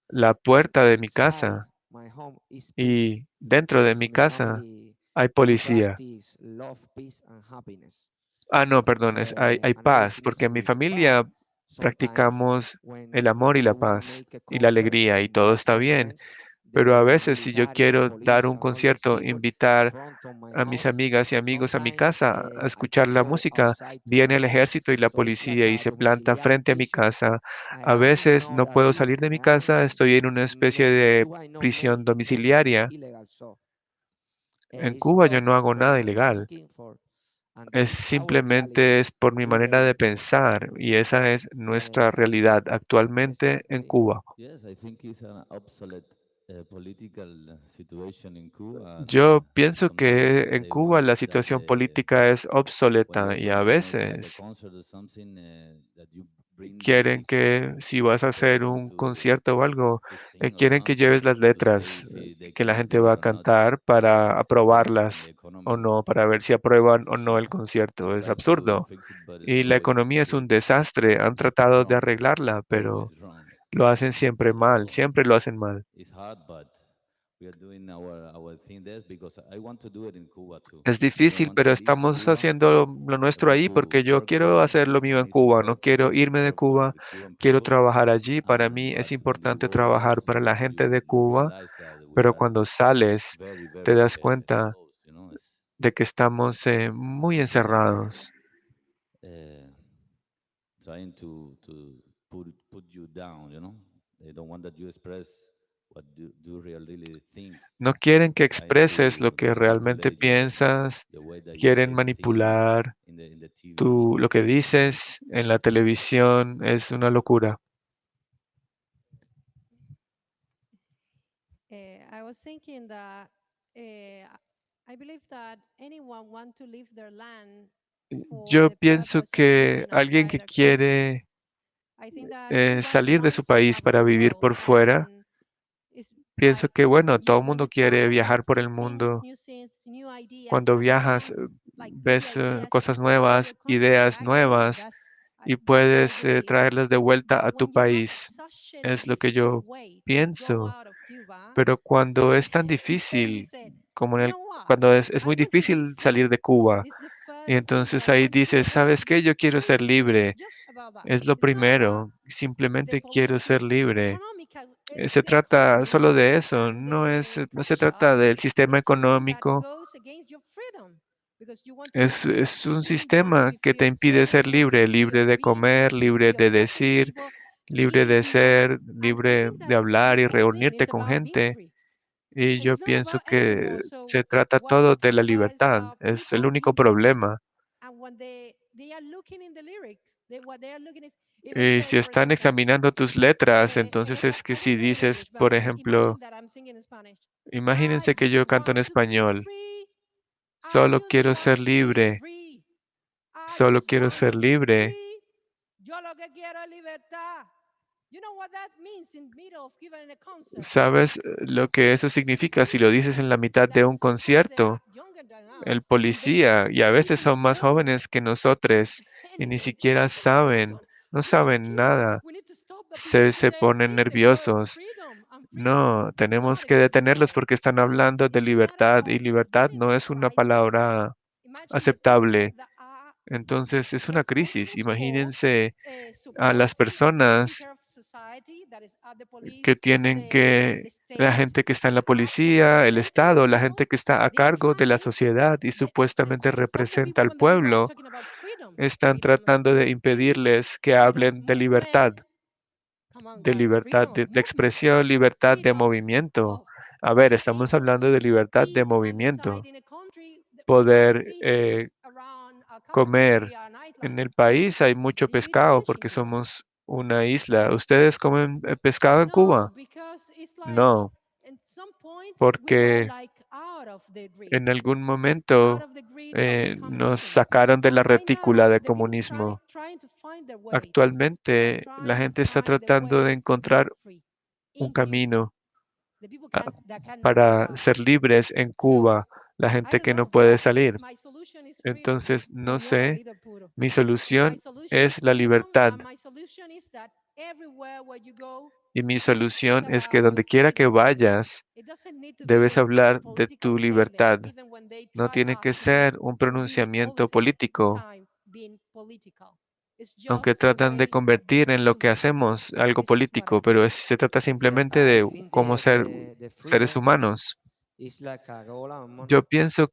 Speaker 2: la puerta de mi
Speaker 3: inside
Speaker 2: casa
Speaker 3: my home is peace
Speaker 2: y dentro de
Speaker 3: because
Speaker 2: mi
Speaker 3: my
Speaker 2: casa
Speaker 3: family
Speaker 2: hay policía.
Speaker 3: practice love, peace, and happiness,
Speaker 2: Ah, no, perdón, hay
Speaker 3: and that
Speaker 2: paz,
Speaker 3: is
Speaker 2: porque en mi
Speaker 3: listening. But
Speaker 2: familia
Speaker 3: sometimes
Speaker 2: practicamos el
Speaker 3: when
Speaker 2: amor y
Speaker 3: I
Speaker 2: la
Speaker 3: want to
Speaker 2: paz
Speaker 3: make a
Speaker 2: y la
Speaker 3: concert
Speaker 2: alegría y todo
Speaker 3: with
Speaker 2: está
Speaker 3: my
Speaker 2: bien.
Speaker 3: friends,
Speaker 2: Pero a
Speaker 3: the
Speaker 2: veces si yo
Speaker 3: military, the
Speaker 2: quiero dar
Speaker 3: police,
Speaker 2: un
Speaker 3: and all those
Speaker 2: concierto,
Speaker 3: people in
Speaker 2: invitar
Speaker 3: front of my
Speaker 2: a mis
Speaker 3: house.
Speaker 2: amigas y amigos a mi
Speaker 3: Sometimes
Speaker 2: casa a
Speaker 3: I
Speaker 2: escuchar
Speaker 3: can
Speaker 2: la
Speaker 3: go
Speaker 2: música,
Speaker 3: outside to
Speaker 2: viene
Speaker 3: my
Speaker 2: el
Speaker 3: home.
Speaker 2: ejército y la
Speaker 3: So it's like
Speaker 2: policía y
Speaker 3: a
Speaker 2: se planta
Speaker 3: domiciliary
Speaker 2: frente a mi
Speaker 3: prison.
Speaker 2: casa.
Speaker 3: I
Speaker 2: A
Speaker 3: have
Speaker 2: veces
Speaker 3: not
Speaker 2: no puedo
Speaker 3: live
Speaker 2: salir de mi
Speaker 3: now
Speaker 2: casa, estoy en una especie de
Speaker 3: Cuba I know
Speaker 2: prisión
Speaker 3: many everything
Speaker 2: domiciliaria.
Speaker 3: illegal. So
Speaker 2: En
Speaker 3: it's
Speaker 2: Cuba yo no
Speaker 3: just
Speaker 2: hago
Speaker 3: for
Speaker 2: nada
Speaker 3: my
Speaker 2: ilegal.
Speaker 3: thinking, for and
Speaker 2: Es
Speaker 3: this is our reality
Speaker 2: simplemente es por mi manera
Speaker 3: today
Speaker 2: de
Speaker 3: in Cuba.
Speaker 2: pensar y esa es nuestra
Speaker 3: Uh,
Speaker 2: realidad actualmente en
Speaker 3: exactly.
Speaker 2: Cuba.
Speaker 4: Yes, I think it's an obsolete political situation in Cuba, and
Speaker 2: Yo pienso que
Speaker 4: sometimes
Speaker 2: en
Speaker 4: they
Speaker 2: Cuba
Speaker 4: want
Speaker 2: la
Speaker 4: that
Speaker 2: situación política es
Speaker 4: when
Speaker 2: obsoleta
Speaker 4: you're
Speaker 2: y
Speaker 4: going
Speaker 2: a
Speaker 4: to make like a
Speaker 2: veces
Speaker 4: concert or something, that you bring the
Speaker 2: quieren
Speaker 4: lyrics,
Speaker 2: que si vas a
Speaker 4: they don't
Speaker 2: hacer
Speaker 4: want
Speaker 2: un concierto o algo,
Speaker 4: to sing or
Speaker 2: quieren que
Speaker 4: something
Speaker 2: lleves las
Speaker 4: to say
Speaker 2: letras
Speaker 4: if they
Speaker 2: que la
Speaker 4: can
Speaker 2: gente
Speaker 4: do it
Speaker 2: va a
Speaker 4: or not.
Speaker 2: cantar para
Speaker 4: So and the
Speaker 2: aprobarlas o
Speaker 4: economy
Speaker 2: no, para ver si aprueban o no el
Speaker 4: they
Speaker 2: concierto. Es
Speaker 4: try to
Speaker 2: absurdo.
Speaker 4: fix it, but
Speaker 2: Y la
Speaker 4: always
Speaker 2: economía es un
Speaker 4: get
Speaker 2: desastre. Han tratado de
Speaker 4: wrong,
Speaker 2: arreglarla, pero
Speaker 4: always wrong.
Speaker 2: lo hacen siempre mal,
Speaker 4: So
Speaker 2: siempre lo hacen mal.
Speaker 4: it's hard, but we are doing our thing there because I want to do it in Cuba too.
Speaker 2: Es
Speaker 4: I don't
Speaker 2: difícil,
Speaker 4: want to
Speaker 2: pero
Speaker 4: leave
Speaker 2: estamos
Speaker 4: Cuba.
Speaker 2: haciendo lo
Speaker 4: I
Speaker 2: nuestro
Speaker 4: want
Speaker 2: ahí
Speaker 4: to
Speaker 2: porque yo
Speaker 4: work
Speaker 2: quiero hacer lo
Speaker 4: for
Speaker 2: mío en
Speaker 4: me it's
Speaker 2: Cuba. No
Speaker 4: important
Speaker 2: quiero irme
Speaker 4: to
Speaker 2: de
Speaker 4: work for
Speaker 2: Cuba,
Speaker 4: the Cuban
Speaker 2: quiero
Speaker 4: people.
Speaker 2: trabajar allí. Para
Speaker 4: And
Speaker 2: mí es
Speaker 4: but when you
Speaker 2: importante
Speaker 4: go out,
Speaker 2: trabajar para la gente de
Speaker 4: you
Speaker 2: Cuba,
Speaker 4: realize that we
Speaker 2: pero
Speaker 4: are
Speaker 2: cuando sales
Speaker 4: very
Speaker 2: te
Speaker 4: very
Speaker 2: das cuenta
Speaker 4: close. You know, it's
Speaker 2: de que estamos muy
Speaker 4: something like
Speaker 2: encerrados.
Speaker 4: uh, trying to put you down. You know, they don't want that you express what do you really think.
Speaker 2: No quieren que
Speaker 4: Trying
Speaker 2: expreses lo que
Speaker 4: to
Speaker 2: realmente
Speaker 4: manipulate you
Speaker 2: piensas,
Speaker 4: the way that you
Speaker 2: quieren
Speaker 4: say the things
Speaker 2: manipular
Speaker 4: in the TV.
Speaker 2: lo que dices en la televisión. Es una locura.
Speaker 1: I was thinking that I believe that anyone want to leave their land for
Speaker 2: Yo
Speaker 1: the
Speaker 2: pienso
Speaker 1: purpose of
Speaker 2: que
Speaker 1: living
Speaker 2: alguien
Speaker 1: outside
Speaker 2: que
Speaker 1: their country.
Speaker 2: quiere
Speaker 1: I think that everyone
Speaker 2: salir de su
Speaker 1: wants to
Speaker 2: país
Speaker 1: travel
Speaker 2: para
Speaker 1: the
Speaker 2: vivir
Speaker 1: world,
Speaker 2: por fuera,
Speaker 1: and it's
Speaker 2: pienso
Speaker 1: like
Speaker 2: que, bueno, todo
Speaker 1: you
Speaker 2: el
Speaker 1: when
Speaker 2: mundo
Speaker 1: you
Speaker 2: quiere
Speaker 1: travel, you
Speaker 2: viajar por
Speaker 1: see
Speaker 2: el mundo.
Speaker 1: things, new ideas,
Speaker 2: Cuando
Speaker 1: and you
Speaker 2: viajas,
Speaker 1: come like pretty
Speaker 2: ves
Speaker 1: ideas
Speaker 2: cosas
Speaker 1: inside
Speaker 2: nuevas,
Speaker 1: your country
Speaker 2: ideas
Speaker 1: back again.
Speaker 2: nuevas y
Speaker 1: That's what I
Speaker 2: puedes
Speaker 1: believe.
Speaker 2: traerlas de vuelta a
Speaker 1: But
Speaker 2: tu
Speaker 1: when you have
Speaker 2: país.
Speaker 1: such a
Speaker 2: Es lo que
Speaker 1: difficult
Speaker 2: yo
Speaker 1: way to go
Speaker 2: pienso.
Speaker 1: out of Cuba,
Speaker 2: Pero cuando es tan
Speaker 1: then you
Speaker 2: difícil,
Speaker 1: said,
Speaker 2: como
Speaker 1: you know what?
Speaker 2: cuando es
Speaker 1: I
Speaker 2: muy
Speaker 1: want to be
Speaker 2: difícil salir
Speaker 1: free.
Speaker 2: de Cuba,
Speaker 1: It's the
Speaker 2: y
Speaker 1: first thing that
Speaker 2: entonces
Speaker 1: I
Speaker 2: ahí
Speaker 1: want to do.
Speaker 2: dices,
Speaker 1: I want to
Speaker 2: ¿sabes qué?
Speaker 1: be
Speaker 2: Yo quiero ser
Speaker 1: free. It's
Speaker 2: libre.
Speaker 1: just about that.
Speaker 2: Es lo
Speaker 1: It's not about
Speaker 2: primero.
Speaker 1: the
Speaker 2: Simplemente quiero ser
Speaker 1: politic,
Speaker 2: libre.
Speaker 1: economical,
Speaker 2: Se
Speaker 1: the
Speaker 2: trata
Speaker 1: economy
Speaker 2: solo de eso.
Speaker 1: and the
Speaker 2: No se
Speaker 1: pressure
Speaker 2: trata del sistema
Speaker 1: is something that
Speaker 2: económico.
Speaker 1: goes against your freedom because you want to be free of
Speaker 2: Es un
Speaker 1: eating, you want to
Speaker 2: sistema
Speaker 1: be
Speaker 2: que
Speaker 1: free
Speaker 2: te
Speaker 1: of
Speaker 2: impide
Speaker 1: saying,
Speaker 2: ser
Speaker 1: you want to be
Speaker 2: libre,
Speaker 1: free of
Speaker 2: libre de
Speaker 1: being, you
Speaker 2: comer,
Speaker 1: want to be
Speaker 2: libre
Speaker 1: free of
Speaker 2: de
Speaker 1: talking to
Speaker 2: decir,
Speaker 1: people, to
Speaker 2: libre
Speaker 1: even
Speaker 2: de
Speaker 1: be free.
Speaker 2: ser,
Speaker 1: And I
Speaker 2: libre
Speaker 1: think
Speaker 2: de
Speaker 1: that the
Speaker 2: hablar y
Speaker 1: whole thing
Speaker 2: reunirte
Speaker 1: is
Speaker 2: con
Speaker 1: about being
Speaker 2: gente.
Speaker 1: free.
Speaker 2: Y yo
Speaker 1: It's not
Speaker 2: pienso
Speaker 1: about anything
Speaker 2: que
Speaker 1: more. So
Speaker 2: se trata
Speaker 1: what I
Speaker 2: todo de
Speaker 1: tell
Speaker 2: la
Speaker 1: her is
Speaker 2: libertad.
Speaker 1: about be
Speaker 2: Es el
Speaker 1: out,
Speaker 2: único
Speaker 1: be free.
Speaker 2: problema.
Speaker 1: And when they are looking in the lyrics, what they are looking is if I
Speaker 2: Y
Speaker 1: say,
Speaker 2: si
Speaker 1: for
Speaker 2: están
Speaker 1: example,
Speaker 2: examinando tus letras, entonces es que
Speaker 1: I will
Speaker 2: si
Speaker 1: say in
Speaker 2: dices,
Speaker 1: English, but
Speaker 2: por ejemplo,
Speaker 1: imagine that I'm singing in Spanish. I
Speaker 2: imagínense que
Speaker 1: just
Speaker 2: yo canto en
Speaker 1: want to be
Speaker 2: español,
Speaker 1: free. I
Speaker 2: solo
Speaker 1: just
Speaker 2: quiero ser
Speaker 1: want to be
Speaker 2: libre,
Speaker 1: free. I
Speaker 2: solo
Speaker 1: just
Speaker 2: quiero
Speaker 1: want
Speaker 2: ser
Speaker 1: to be
Speaker 2: libre.
Speaker 1: free. Yo lo que quiero es libertad. You know what that means in middle of giving a concert?
Speaker 2: ¿Sabes lo que eso
Speaker 1: The
Speaker 2: significa si lo dices en
Speaker 1: policemen
Speaker 2: la mitad de
Speaker 1: that
Speaker 2: un
Speaker 1: sometimes they are
Speaker 2: concierto?
Speaker 1: younger than
Speaker 2: El
Speaker 1: us
Speaker 2: policía, y a
Speaker 1: don't
Speaker 2: veces
Speaker 1: even
Speaker 2: son más
Speaker 1: know
Speaker 2: jóvenes que nosotros y ni
Speaker 1: anything.
Speaker 2: siquiera
Speaker 1: They say, oh my
Speaker 2: saben,
Speaker 1: God,
Speaker 2: no
Speaker 1: we need to
Speaker 2: saben
Speaker 1: kill us.
Speaker 2: nada.
Speaker 1: We need to stop the people because
Speaker 2: Se
Speaker 1: they are
Speaker 2: ponen
Speaker 1: saying the word
Speaker 2: nerviosos.
Speaker 1: freedom and freedom.
Speaker 2: No,
Speaker 1: It's not
Speaker 2: tenemos
Speaker 1: a
Speaker 2: que
Speaker 1: good
Speaker 2: detenerlos
Speaker 1: word.
Speaker 2: porque están
Speaker 1: So
Speaker 2: hablando de
Speaker 1: it's a matter
Speaker 2: libertad y
Speaker 1: of
Speaker 2: libertad
Speaker 1: getting
Speaker 2: no
Speaker 1: the
Speaker 2: es una
Speaker 1: crisis.
Speaker 2: palabra
Speaker 1: Imagine the people
Speaker 2: aceptable.
Speaker 1: that are
Speaker 2: Entonces es una crisis.
Speaker 1: responsible for
Speaker 2: Imagínense a las
Speaker 1: supporting and taking
Speaker 2: personas
Speaker 1: care of society, that is the police,
Speaker 2: que tienen que,
Speaker 1: the
Speaker 2: la
Speaker 1: state,
Speaker 2: gente que está en la
Speaker 1: and us that
Speaker 2: policía, el
Speaker 1: representing the
Speaker 2: Estado, la
Speaker 1: people.
Speaker 2: gente que está a
Speaker 1: They are
Speaker 2: cargo de la
Speaker 1: trying
Speaker 2: sociedad y supuestamente
Speaker 1: to stop the
Speaker 2: representa
Speaker 1: people
Speaker 2: al
Speaker 1: when the people are
Speaker 2: pueblo,
Speaker 1: talking about freedom,
Speaker 2: están
Speaker 1: freedom of
Speaker 2: tratando de
Speaker 1: speech,
Speaker 2: impedirles que
Speaker 1: freedom of
Speaker 2: hablen
Speaker 1: movement. Come on,
Speaker 2: de
Speaker 1: guys,
Speaker 2: libertad
Speaker 1: freedom of
Speaker 2: de
Speaker 1: movement,
Speaker 2: expresión, libertad de
Speaker 1: freedom
Speaker 2: movimiento.
Speaker 1: of
Speaker 2: A ver,
Speaker 1: being
Speaker 2: estamos
Speaker 1: able
Speaker 2: hablando
Speaker 1: to
Speaker 2: de libertad de
Speaker 1: eat and
Speaker 2: movimiento.
Speaker 1: decide in a country that we have
Speaker 2: Poder
Speaker 1: fish around our country because we
Speaker 2: comer.
Speaker 1: are an
Speaker 2: En
Speaker 1: island.
Speaker 2: el país hay mucho
Speaker 1: You eat
Speaker 2: pescado
Speaker 1: fish in
Speaker 2: porque
Speaker 1: Cuba.
Speaker 2: somos una isla. ¿Ustedes comen pescado en
Speaker 1: No,
Speaker 2: Cuba?
Speaker 1: because it's like
Speaker 2: No,
Speaker 1: at some point we got
Speaker 2: porque
Speaker 1: like out of the grid,
Speaker 2: en algún
Speaker 1: out
Speaker 2: momento
Speaker 1: of the grid of the
Speaker 2: nos
Speaker 1: communism.
Speaker 2: sacaron de la
Speaker 1: And right
Speaker 2: retícula
Speaker 1: now,
Speaker 2: de
Speaker 1: the people
Speaker 2: comunismo.
Speaker 1: trying to find their way. They are
Speaker 2: Actualmente la
Speaker 1: trying to
Speaker 2: gente está
Speaker 1: find the
Speaker 2: tratando
Speaker 1: way
Speaker 2: de
Speaker 1: to be
Speaker 2: encontrar
Speaker 1: free
Speaker 2: un
Speaker 1: in Cuba.
Speaker 2: camino
Speaker 1: The people
Speaker 2: ah,
Speaker 1: that cannot go
Speaker 2: para
Speaker 1: out.
Speaker 2: ser libres en
Speaker 1: So
Speaker 2: Cuba, la
Speaker 1: I
Speaker 2: gente
Speaker 1: don't
Speaker 2: que no
Speaker 1: know,
Speaker 2: puede
Speaker 1: but
Speaker 2: salir.
Speaker 1: my solution is freedom.
Speaker 2: Entonces, no
Speaker 1: Señora
Speaker 2: sé,
Speaker 1: líder puro.
Speaker 2: mi
Speaker 1: My
Speaker 2: solución
Speaker 1: solution is
Speaker 2: es la
Speaker 1: freedom,
Speaker 2: libertad.
Speaker 1: and my solution is that everywhere where you go,
Speaker 2: Y mi
Speaker 1: talk
Speaker 2: solución es que
Speaker 1: about your
Speaker 2: donde quiera que
Speaker 1: freedom.
Speaker 2: vayas,
Speaker 1: It doesn't need to
Speaker 2: debes
Speaker 1: be a
Speaker 2: hablar de
Speaker 1: political
Speaker 2: tu
Speaker 1: statement,
Speaker 2: libertad.
Speaker 1: even when they
Speaker 2: No
Speaker 1: try
Speaker 2: tiene que
Speaker 1: us
Speaker 2: ser un
Speaker 1: to be all
Speaker 2: pronunciamiento político.
Speaker 1: time being political.
Speaker 2: aunque tratan de convertir en lo que hacemos algo político, pero se trata
Speaker 3: Yeah,
Speaker 2: simplemente
Speaker 3: I
Speaker 2: de
Speaker 3: think
Speaker 2: cómo ser
Speaker 3: the
Speaker 2: seres
Speaker 3: freedom
Speaker 2: humanos.
Speaker 3: is like a hola, amor.
Speaker 2: Yo pienso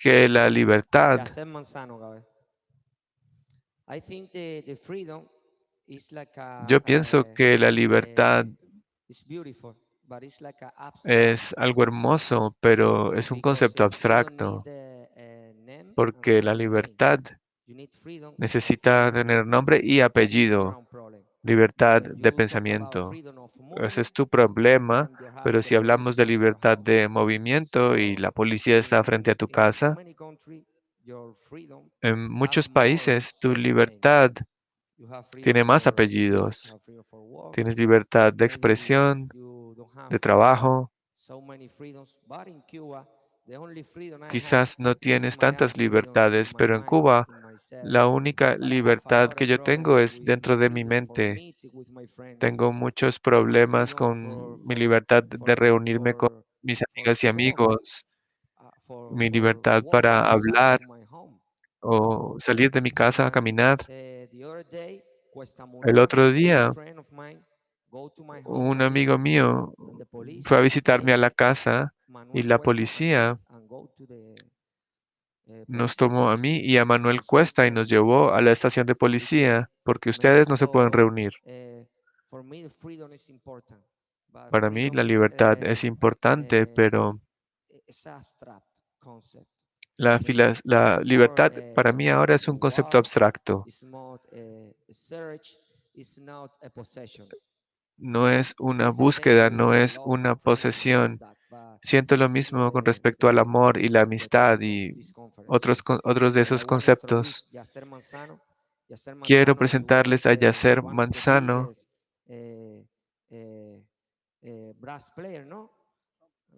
Speaker 2: que la libertad,
Speaker 3: Ya ser manzano, cabrón. I think the freedom is like
Speaker 2: yo pienso que la libertad
Speaker 3: it's beautiful, but it's like a abstract
Speaker 2: es algo
Speaker 3: concept
Speaker 2: hermoso, pero es un
Speaker 3: because
Speaker 2: concepto
Speaker 3: freedom need
Speaker 2: abstracto,
Speaker 3: a name and
Speaker 2: porque la
Speaker 3: some meaning.
Speaker 2: libertad
Speaker 3: You need freedom of
Speaker 2: necesita
Speaker 3: thought.
Speaker 2: tener nombre y
Speaker 3: That is your
Speaker 2: apellido,
Speaker 3: own problem.
Speaker 2: libertad
Speaker 3: When
Speaker 2: de
Speaker 3: you talk about
Speaker 2: pensamiento.
Speaker 3: freedom of
Speaker 2: Ese
Speaker 3: movement,
Speaker 2: es tu problema,
Speaker 3: sometimes you have
Speaker 2: pero
Speaker 3: the
Speaker 2: si hablamos
Speaker 3: police
Speaker 2: de
Speaker 3: in your
Speaker 2: libertad
Speaker 3: house.
Speaker 2: de movimiento y
Speaker 3: So
Speaker 2: la policía está frente a tu
Speaker 3: in so
Speaker 2: casa,
Speaker 3: many countries, your freedom
Speaker 2: en
Speaker 3: has
Speaker 2: muchos
Speaker 3: more
Speaker 2: países tu
Speaker 3: certain names.
Speaker 2: libertad
Speaker 3: You have freedom
Speaker 2: tiene más
Speaker 3: for speech, you
Speaker 2: apellidos.
Speaker 3: have freedom for work.
Speaker 2: Tienes libertad de
Speaker 3: Maybe
Speaker 2: expresión,
Speaker 3: you don't have
Speaker 2: de trabajo.
Speaker 3: so many freedoms, but in Cuba, the only freedom I have
Speaker 2: Quizás no
Speaker 3: is
Speaker 2: tienes
Speaker 3: my
Speaker 2: tantas
Speaker 3: own freedom in
Speaker 2: libertades,
Speaker 3: my
Speaker 2: pero en
Speaker 3: mind,
Speaker 2: Cuba
Speaker 3: in myself.
Speaker 2: la única
Speaker 3: But I have a
Speaker 2: libertad
Speaker 3: lot
Speaker 2: que
Speaker 3: of
Speaker 2: yo tengo
Speaker 3: problem
Speaker 2: es
Speaker 3: with
Speaker 2: dentro de mi
Speaker 3: freedom for
Speaker 2: mente.
Speaker 3: meeting with my friends,
Speaker 2: Tengo muchos
Speaker 3: my
Speaker 2: problemas
Speaker 3: freedom
Speaker 2: con mi libertad de reunirme con mis
Speaker 3: for
Speaker 2: amigas y
Speaker 3: talk,
Speaker 2: amigos, mi
Speaker 3: for
Speaker 2: libertad
Speaker 3: walk
Speaker 2: para
Speaker 3: outside
Speaker 2: hablar
Speaker 3: to my home.
Speaker 2: o salir de mi casa a
Speaker 3: And
Speaker 2: caminar.
Speaker 3: the other day,
Speaker 2: El
Speaker 3: Cuestamunor,
Speaker 2: otro
Speaker 3: two
Speaker 2: día,
Speaker 3: friends of mine go to my home
Speaker 2: un
Speaker 3: to
Speaker 2: amigo
Speaker 3: visit,
Speaker 2: mío
Speaker 3: and the police
Speaker 2: fue a visitarme a
Speaker 3: take
Speaker 2: la casa y
Speaker 3: Manuel
Speaker 2: la
Speaker 3: Cuesta and me
Speaker 2: policía
Speaker 3: and go to the
Speaker 2: nos
Speaker 3: police
Speaker 2: tomó a
Speaker 3: station
Speaker 2: mí y a Manuel
Speaker 3: because he
Speaker 2: Cuesta y
Speaker 3: told
Speaker 2: nos
Speaker 3: me
Speaker 2: llevó a la estación de
Speaker 3: we can
Speaker 2: policía porque
Speaker 3: make it.
Speaker 2: ustedes no se pueden
Speaker 3: So
Speaker 2: reunir.
Speaker 3: for me, the freedom is important, but
Speaker 2: Para mí
Speaker 3: freedom
Speaker 2: la
Speaker 3: is
Speaker 2: libertad es importante, pero
Speaker 3: it's abstract concept.
Speaker 2: la,
Speaker 3: For me,
Speaker 2: la
Speaker 3: it's more
Speaker 2: libertad para mí ahora es un concepto
Speaker 3: walk.
Speaker 2: abstracto.
Speaker 3: It's not a search. It's not a possession.
Speaker 2: No es
Speaker 3: I
Speaker 2: una
Speaker 3: feel the same
Speaker 2: búsqueda,
Speaker 3: with
Speaker 2: no es
Speaker 3: love
Speaker 2: una
Speaker 3: and friendship and all
Speaker 2: posesión.
Speaker 3: that, but
Speaker 2: Siento lo
Speaker 3: this is not
Speaker 2: mismo con respecto al amor y la
Speaker 3: the
Speaker 2: amistad
Speaker 3: topic of
Speaker 2: y
Speaker 3: this conference.
Speaker 2: otros, otros de
Speaker 3: But I
Speaker 2: esos
Speaker 3: want to introduce
Speaker 2: conceptos.
Speaker 3: Yasser Manzano. Yasser
Speaker 2: Quiero
Speaker 3: Manzano
Speaker 2: presentarles a Yasser
Speaker 3: one of the
Speaker 2: Manzano,
Speaker 3: biggest brass player, no?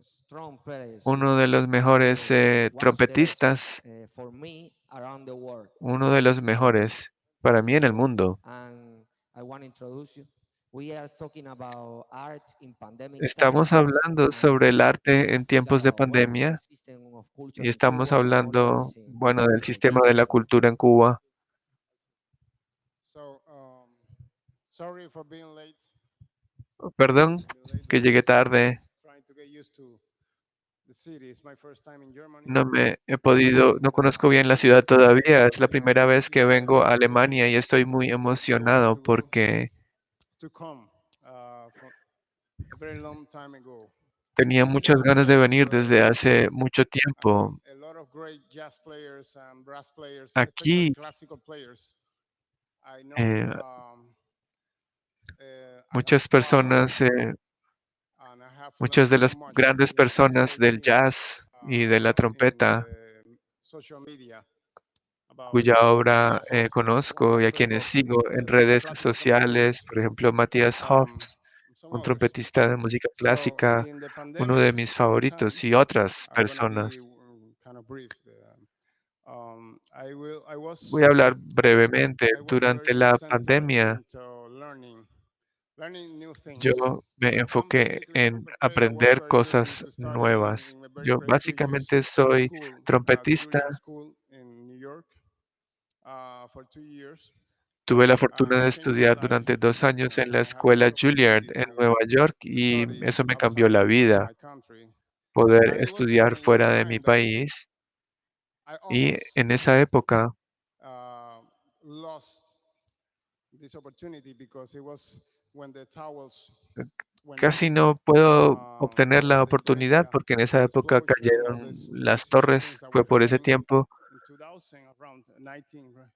Speaker 3: Strong players.
Speaker 2: uno de los
Speaker 3: He's
Speaker 2: mejores
Speaker 3: one of the best
Speaker 2: trompetistas,
Speaker 3: for me around the world.
Speaker 2: uno de los
Speaker 3: So
Speaker 2: mejores para mí en el
Speaker 3: thank you,
Speaker 2: mundo.
Speaker 3: and I want to introduce you. We are talking about art in pandemic time,
Speaker 2: Estamos hablando sobre el
Speaker 3: and we
Speaker 2: arte en
Speaker 3: speak
Speaker 2: tiempos de
Speaker 3: about well the
Speaker 2: pandemia
Speaker 3: system of culture
Speaker 2: y
Speaker 3: in
Speaker 2: estamos
Speaker 3: Cuba, not only
Speaker 2: hablando, bueno, del
Speaker 3: in
Speaker 2: sistema de
Speaker 3: Argentina.
Speaker 2: la
Speaker 3: So
Speaker 2: cultura en Cuba.
Speaker 5: So, sorry for being late.
Speaker 2: Perdón que llegué tarde.
Speaker 5: Trying to get used to the city. It's my first time in Germany.
Speaker 2: No me he podido, no conozco bien la ciudad todavía. Es la primera vez que vengo a Alemania y estoy muy
Speaker 5: I wanted
Speaker 2: emocionado porque
Speaker 5: to come from a very long time ago.
Speaker 2: tenía
Speaker 5: This is
Speaker 2: muchas
Speaker 5: a
Speaker 2: ganas de
Speaker 5: place
Speaker 2: venir desde
Speaker 5: where
Speaker 2: hace mucho tiempo.
Speaker 5: a lot of great jazz players and brass players, especially
Speaker 2: Aquí,
Speaker 5: classical players, I know.
Speaker 2: eh,
Speaker 5: I have
Speaker 2: muchas
Speaker 5: traveled
Speaker 2: personas,
Speaker 5: and I have learned
Speaker 2: muchas de
Speaker 5: so
Speaker 2: las
Speaker 5: much
Speaker 2: grandes
Speaker 5: in what
Speaker 2: personas
Speaker 5: they're
Speaker 2: del
Speaker 5: doing
Speaker 2: jazz y de la
Speaker 5: in
Speaker 2: trompeta,
Speaker 5: the social media about
Speaker 2: cuya obra
Speaker 5: Matthias Hoff, one of
Speaker 2: conozco
Speaker 5: my
Speaker 2: y a
Speaker 5: favorite
Speaker 2: quienes sigo en redes
Speaker 5: classical
Speaker 2: sociales,
Speaker 5: composers,
Speaker 2: por ejemplo, Matthias Hoffs,
Speaker 5: some
Speaker 2: un
Speaker 5: others.
Speaker 2: trompetista de música
Speaker 5: So
Speaker 2: clásica,
Speaker 5: in the
Speaker 2: uno
Speaker 5: pandemic
Speaker 2: de mis favoritos,
Speaker 5: time,
Speaker 2: y otras
Speaker 5: I'm gonna be
Speaker 2: personas.
Speaker 5: kind of brief.
Speaker 2: Voy a hablar brevemente.
Speaker 5: I was
Speaker 2: Durante
Speaker 5: very
Speaker 2: la
Speaker 5: centered
Speaker 2: pandemia,
Speaker 5: into learning new things.
Speaker 2: yo me
Speaker 5: I'm
Speaker 2: enfoqué
Speaker 5: basically
Speaker 2: en
Speaker 5: preparing. I was
Speaker 2: aprender
Speaker 5: very looking
Speaker 2: cosas
Speaker 5: to study
Speaker 2: nuevas.
Speaker 5: in a very
Speaker 2: Yo
Speaker 5: prestigious
Speaker 2: básicamente soy
Speaker 5: school,
Speaker 2: trompetista.
Speaker 5: Juilliard School in New York, for 2 years.
Speaker 2: Tuve la fortuna
Speaker 5: It
Speaker 2: de
Speaker 5: changed my
Speaker 2: estudiar
Speaker 5: life.
Speaker 2: durante 2 años en la
Speaker 5: I had the
Speaker 2: escuela Juilliard
Speaker 5: opportunity
Speaker 2: en Nueva York
Speaker 5: to
Speaker 2: y
Speaker 5: study
Speaker 2: eso me cambió
Speaker 5: outside
Speaker 2: la vida,
Speaker 5: my country,
Speaker 2: poder
Speaker 5: and it was
Speaker 2: estudiar
Speaker 5: in a
Speaker 2: fuera de mi
Speaker 5: time that
Speaker 2: país.
Speaker 5: I
Speaker 2: Y
Speaker 5: almost
Speaker 2: en esa época
Speaker 5: lost this opportunity because it was when the towers went up.
Speaker 2: casi no puedo obtener
Speaker 5: All
Speaker 2: la
Speaker 5: of the
Speaker 2: oportunidad
Speaker 5: Beria
Speaker 2: porque en esa época
Speaker 5: explosion, all
Speaker 2: cayeron
Speaker 5: these
Speaker 2: las
Speaker 5: bad things
Speaker 2: torres.
Speaker 5: that
Speaker 2: Fue
Speaker 5: were
Speaker 2: por ese
Speaker 5: happening
Speaker 2: tiempo.
Speaker 5: in 2000, around 19, right?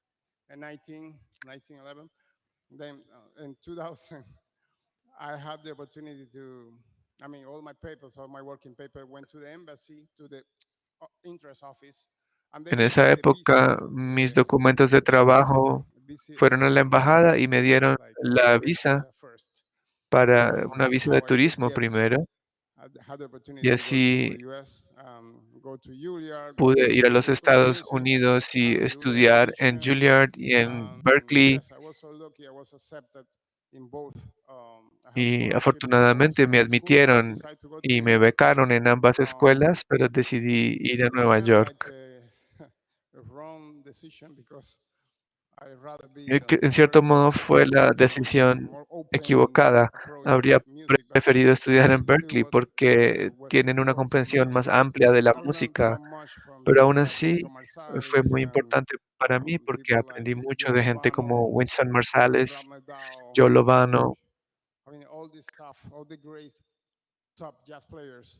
Speaker 5: 1911. Then in 2000, I had the opportunity to, I mean, all my papers, all my working paper went to the embassy, to the interest office, and they
Speaker 2: En
Speaker 5: gave
Speaker 2: esa
Speaker 5: me the visa,
Speaker 2: época mis documentos de trabajo fueron a la embajada y me dieron
Speaker 5: like a
Speaker 2: la
Speaker 5: tourist
Speaker 2: visa
Speaker 5: visa first.
Speaker 2: para una
Speaker 5: That's
Speaker 2: visa de
Speaker 5: how I could
Speaker 2: turismo
Speaker 5: get,
Speaker 2: primero
Speaker 5: had the opportunity
Speaker 2: y
Speaker 5: to go to
Speaker 2: así
Speaker 5: US, go to Juilliard, go
Speaker 2: pude ir a
Speaker 5: to
Speaker 2: los
Speaker 5: School of
Speaker 2: Estados
Speaker 5: Music,
Speaker 2: Unidos y
Speaker 5: do the
Speaker 2: estudiar en
Speaker 5: audition.
Speaker 2: Juilliard y en Berkeley.
Speaker 5: Yes, I was so lucky. I was accepted in both. I have
Speaker 2: Y
Speaker 5: scholarship in both
Speaker 2: afortunadamente me
Speaker 5: schools, but I
Speaker 2: admitieron
Speaker 5: decided to go to
Speaker 2: y
Speaker 5: New
Speaker 2: me
Speaker 5: York.
Speaker 2: becaron en ambas
Speaker 5: Um,
Speaker 2: escuelas, pero decidí ir a
Speaker 5: it was
Speaker 2: Nueva
Speaker 5: kind of like
Speaker 2: York.
Speaker 5: a wrong decision because I'd rather be
Speaker 2: que en
Speaker 5: a
Speaker 2: cierto
Speaker 5: Berkeley
Speaker 2: modo fue
Speaker 5: student,
Speaker 2: la
Speaker 5: with a
Speaker 2: decisión
Speaker 5: more open
Speaker 2: equivocada.
Speaker 5: approach
Speaker 2: Habría
Speaker 5: with music, but
Speaker 2: preferido estudiar en
Speaker 5: still
Speaker 2: Berkeley porque tienen una
Speaker 5: worked for me
Speaker 2: comprensión más
Speaker 5: because
Speaker 2: amplia de la
Speaker 5: I learned so
Speaker 2: música,
Speaker 5: much from
Speaker 2: pero
Speaker 5: people
Speaker 2: aún
Speaker 5: like
Speaker 2: así
Speaker 5: Wynton
Speaker 2: fue
Speaker 5: Marsalis
Speaker 2: muy
Speaker 5: and
Speaker 2: importante para mí porque
Speaker 5: people like
Speaker 2: aprendí mucho
Speaker 5: Joe
Speaker 2: de gente como
Speaker 5: Lovano,
Speaker 2: Winston
Speaker 5: Rob
Speaker 2: Marsalis,
Speaker 5: McDowell,
Speaker 2: Joe Lovano,
Speaker 5: I mean, all this stuff, all the great top jazz players.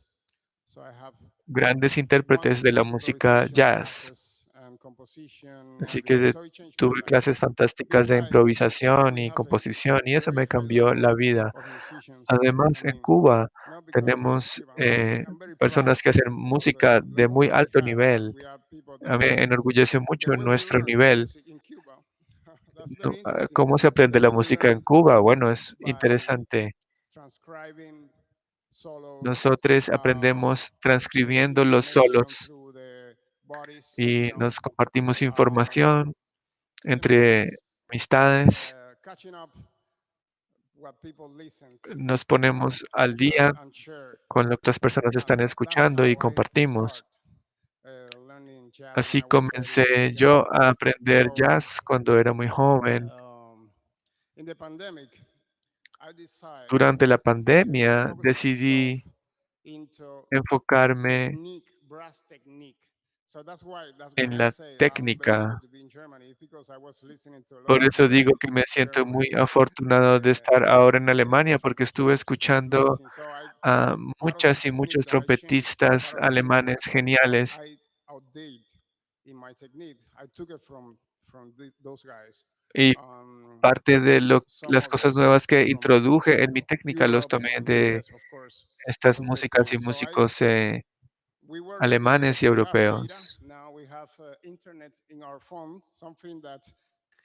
Speaker 5: So I have
Speaker 2: grandes intérpretes de
Speaker 5: wonderful
Speaker 2: la música
Speaker 5: improvisation
Speaker 2: jazz.
Speaker 5: classes and composition,
Speaker 2: Así que
Speaker 5: everything. So it changed my
Speaker 2: tuve
Speaker 5: life.
Speaker 2: clases fantásticas de
Speaker 5: Besides,
Speaker 2: improvisación
Speaker 5: we
Speaker 2: y
Speaker 5: have
Speaker 2: composición y
Speaker 5: a
Speaker 2: eso
Speaker 5: very
Speaker 2: me
Speaker 5: high
Speaker 2: cambió la
Speaker 5: level
Speaker 2: vida.
Speaker 5: of musicians. I
Speaker 2: Además, en
Speaker 5: mean,
Speaker 2: Cuba
Speaker 5: not because I'm
Speaker 2: tenemos
Speaker 5: Cuban. I'm very proud
Speaker 2: personas que hacen
Speaker 5: of
Speaker 2: música
Speaker 5: the
Speaker 2: de
Speaker 5: level
Speaker 2: muy
Speaker 5: that we
Speaker 2: alto
Speaker 5: have.
Speaker 2: nivel.
Speaker 5: We are people
Speaker 2: A
Speaker 5: that
Speaker 2: mí me enorgullece
Speaker 5: the
Speaker 2: mucho
Speaker 5: way we
Speaker 2: nuestro
Speaker 5: learn
Speaker 2: nivel.
Speaker 5: music in Cuba, that's very interesting.
Speaker 2: ¿Cómo se
Speaker 5: The
Speaker 2: aprende la
Speaker 5: way we
Speaker 2: música en
Speaker 5: learn
Speaker 2: Cuba? Bueno,
Speaker 5: is
Speaker 2: es
Speaker 5: by
Speaker 2: interesante.
Speaker 5: transcribing solos,
Speaker 2: Nosotros aprendemos transcribiendo los
Speaker 5: information
Speaker 2: solos
Speaker 5: through the bodies,
Speaker 2: y nos compartimos
Speaker 5: um,
Speaker 2: información entre
Speaker 5: just
Speaker 2: amistades,
Speaker 5: catching up what people listened
Speaker 2: nos ponemos al día
Speaker 5: and share.
Speaker 2: con lo que otras personas
Speaker 5: And
Speaker 2: están
Speaker 5: that's
Speaker 2: escuchando y
Speaker 5: how I
Speaker 2: compartimos.
Speaker 5: start learning jazz when
Speaker 2: Así
Speaker 5: I was very
Speaker 2: comencé
Speaker 5: young.
Speaker 2: yo a aprender
Speaker 5: So
Speaker 2: jazz cuando era muy joven.
Speaker 5: in the pandemic, I decided
Speaker 2: Durante la
Speaker 5: to
Speaker 2: pandemia
Speaker 5: focus myself
Speaker 2: decidí
Speaker 5: into
Speaker 2: enfocarme
Speaker 5: technique, brass technique. So that's why when
Speaker 2: en
Speaker 5: I
Speaker 2: la
Speaker 5: say I'm very lucky
Speaker 2: técnica.
Speaker 5: to be in Germany, it's because I was listening to a lot
Speaker 2: Por
Speaker 5: of
Speaker 2: eso digo
Speaker 5: great
Speaker 2: que me siento muy
Speaker 5: German
Speaker 2: afortunado de estar ahora en Alemania porque estuve
Speaker 5: trompeters,
Speaker 2: escuchando
Speaker 5: amazing. So I
Speaker 2: a
Speaker 5: part of the
Speaker 2: muchas y
Speaker 5: technique
Speaker 2: muchos
Speaker 5: that I changed,
Speaker 2: trompetistas
Speaker 5: part of the things
Speaker 2: alemanes
Speaker 5: that
Speaker 2: geniales
Speaker 5: I outdate in my technique, I took it from those guys.
Speaker 2: y parte de
Speaker 5: Some
Speaker 2: las cosas
Speaker 5: others
Speaker 2: nuevas que
Speaker 5: from
Speaker 2: introduje en mi técnica los
Speaker 5: Europe,
Speaker 2: tomé
Speaker 5: from the
Speaker 2: de
Speaker 5: US, of course.
Speaker 2: estas
Speaker 5: Some great
Speaker 2: músicas y
Speaker 5: talent. So
Speaker 2: músicos
Speaker 5: we were lucky
Speaker 2: alemanes
Speaker 5: because
Speaker 2: y
Speaker 5: we have data.
Speaker 2: europeos.
Speaker 5: Now we have internet in our phones, something that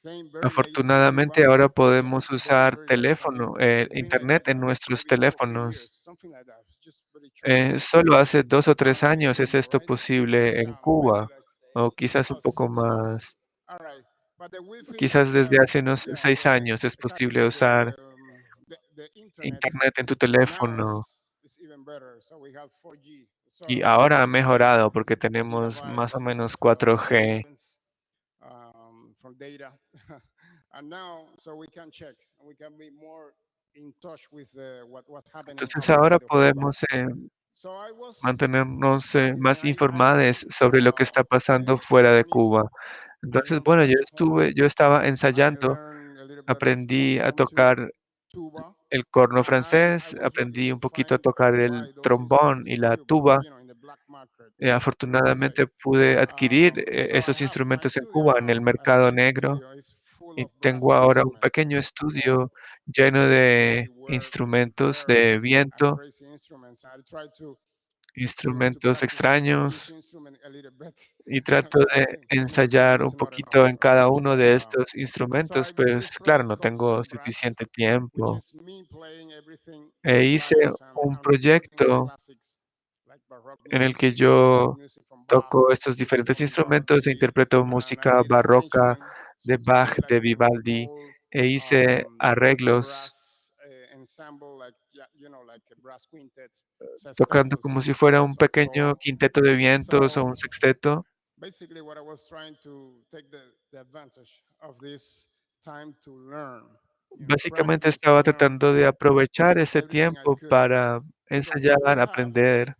Speaker 5: came very late in Cuba.
Speaker 2: Afortunadamente ahora
Speaker 5: Yeah,
Speaker 2: podemos
Speaker 5: very,
Speaker 2: usar
Speaker 5: very late. I mean,
Speaker 2: teléfono,
Speaker 5: it's been like
Speaker 2: internet en
Speaker 5: about
Speaker 2: nuestros
Speaker 5: maybe 2 or 3 years,
Speaker 2: teléfonos.
Speaker 5: something like that. It's just very short time.
Speaker 2: Solo hace 2 o 3 años es
Speaker 5: Anymore,
Speaker 2: esto
Speaker 5: right?
Speaker 2: posible en
Speaker 5: Yeah, maybe
Speaker 2: Cuba,
Speaker 5: like
Speaker 2: o quizás un
Speaker 5: about
Speaker 2: poco
Speaker 5: 6 years.
Speaker 2: más.
Speaker 5: All right. But the Wi-Fi,
Speaker 2: Quizás desde hace unos
Speaker 5: yeah,
Speaker 2: 6 años es posible
Speaker 5: exactly
Speaker 2: usar
Speaker 5: the internet
Speaker 2: internet en tu
Speaker 5: now
Speaker 2: teléfono
Speaker 5: is even better. So we have 4G, sort
Speaker 2: y
Speaker 5: of
Speaker 2: ahora ha
Speaker 5: 4G
Speaker 2: mejorado porque tenemos
Speaker 5: gigabyte
Speaker 2: más o menos
Speaker 5: of
Speaker 2: 4G.
Speaker 5: bandwidth from data, and now so we can check and we can be more in touch with what's happening
Speaker 2: Entonces ahora
Speaker 5: outside of Cuba.
Speaker 2: podemos
Speaker 5: So I was just
Speaker 2: mantenernos
Speaker 5: practicing.
Speaker 2: más
Speaker 5: I learned
Speaker 2: informados sobre lo que está pasando fuera de
Speaker 5: harmonium. I
Speaker 2: Cuba. Entonces,
Speaker 5: learned
Speaker 2: bueno,
Speaker 5: flugelhorn.
Speaker 2: yo estaba
Speaker 5: I
Speaker 2: ensayando,
Speaker 5: learned a little bit of
Speaker 2: aprendí a
Speaker 5: trombone too,
Speaker 2: tocar
Speaker 5: tuba,
Speaker 2: el corno
Speaker 5: and I
Speaker 2: francés,
Speaker 5: was lucky
Speaker 2: aprendí
Speaker 5: to
Speaker 2: un poquito a
Speaker 5: find
Speaker 2: tocar
Speaker 5: and
Speaker 2: el
Speaker 5: buy those
Speaker 2: trombón
Speaker 5: instruments
Speaker 2: y
Speaker 5: in
Speaker 2: la
Speaker 5: Cuba,
Speaker 2: tuba.
Speaker 5: in the black market, let's say.
Speaker 2: Afortunadamente pude adquirir
Speaker 5: So I
Speaker 2: esos
Speaker 5: have my
Speaker 2: instrumentos en
Speaker 5: studio
Speaker 2: Cuba en el
Speaker 5: now. I have a
Speaker 2: mercado
Speaker 5: big
Speaker 2: negro
Speaker 5: studio. It's full
Speaker 2: y
Speaker 5: of brass
Speaker 2: tengo ahora un
Speaker 5: instruments,
Speaker 2: pequeño
Speaker 5: all
Speaker 2: estudio lleno de
Speaker 5: very
Speaker 2: instrumentos
Speaker 5: rare
Speaker 2: de
Speaker 5: and
Speaker 2: viento,
Speaker 5: crazy instruments. I try to
Speaker 2: instrumentos
Speaker 5: practice each
Speaker 2: extraños
Speaker 5: instrument a little bit
Speaker 2: y trato de
Speaker 5: because
Speaker 2: ensayar un
Speaker 5: it's not enough,
Speaker 2: poquito en
Speaker 5: of
Speaker 2: cada
Speaker 5: course.
Speaker 2: uno
Speaker 5: But
Speaker 2: de estos
Speaker 5: so I
Speaker 2: instrumentos,
Speaker 5: got
Speaker 2: pues
Speaker 5: this
Speaker 2: claro,
Speaker 5: project
Speaker 2: no
Speaker 5: called
Speaker 2: tengo
Speaker 5: Soul Brass,
Speaker 2: suficiente
Speaker 5: which
Speaker 2: tiempo.
Speaker 5: is me playing everything
Speaker 2: E hice
Speaker 5: live
Speaker 2: un
Speaker 5: and recording the
Speaker 2: proyecto
Speaker 5: classics like Baroque
Speaker 2: en el que
Speaker 5: music,
Speaker 2: yo
Speaker 5: music from Bach,
Speaker 2: toco estos
Speaker 5: music
Speaker 2: diferentes
Speaker 5: from
Speaker 2: instrumentos e
Speaker 5: Vivaldi,
Speaker 2: interpreto
Speaker 5: and I
Speaker 2: música
Speaker 5: did
Speaker 2: barroca
Speaker 5: arrangement.
Speaker 2: de
Speaker 5: So to
Speaker 2: Bach,
Speaker 5: be like
Speaker 2: de
Speaker 5: a
Speaker 2: Vivaldi,
Speaker 5: small
Speaker 2: e hice arreglos
Speaker 5: brass ensemble, like like a brass quintet,
Speaker 2: tocando
Speaker 5: sextetos,
Speaker 2: como si fuera un
Speaker 5: so
Speaker 2: pequeño
Speaker 5: on.
Speaker 2: quinteto de vientos o
Speaker 5: So
Speaker 2: un sexteto.
Speaker 5: basically, what I was trying to take the advantage of this time to learn,
Speaker 2: Básicamente
Speaker 5: practice,
Speaker 2: estaba
Speaker 5: learn
Speaker 2: tratando de aprovechar ese
Speaker 5: everything I
Speaker 2: tiempo
Speaker 5: could,
Speaker 2: para
Speaker 5: because what
Speaker 2: ensayar, aprender,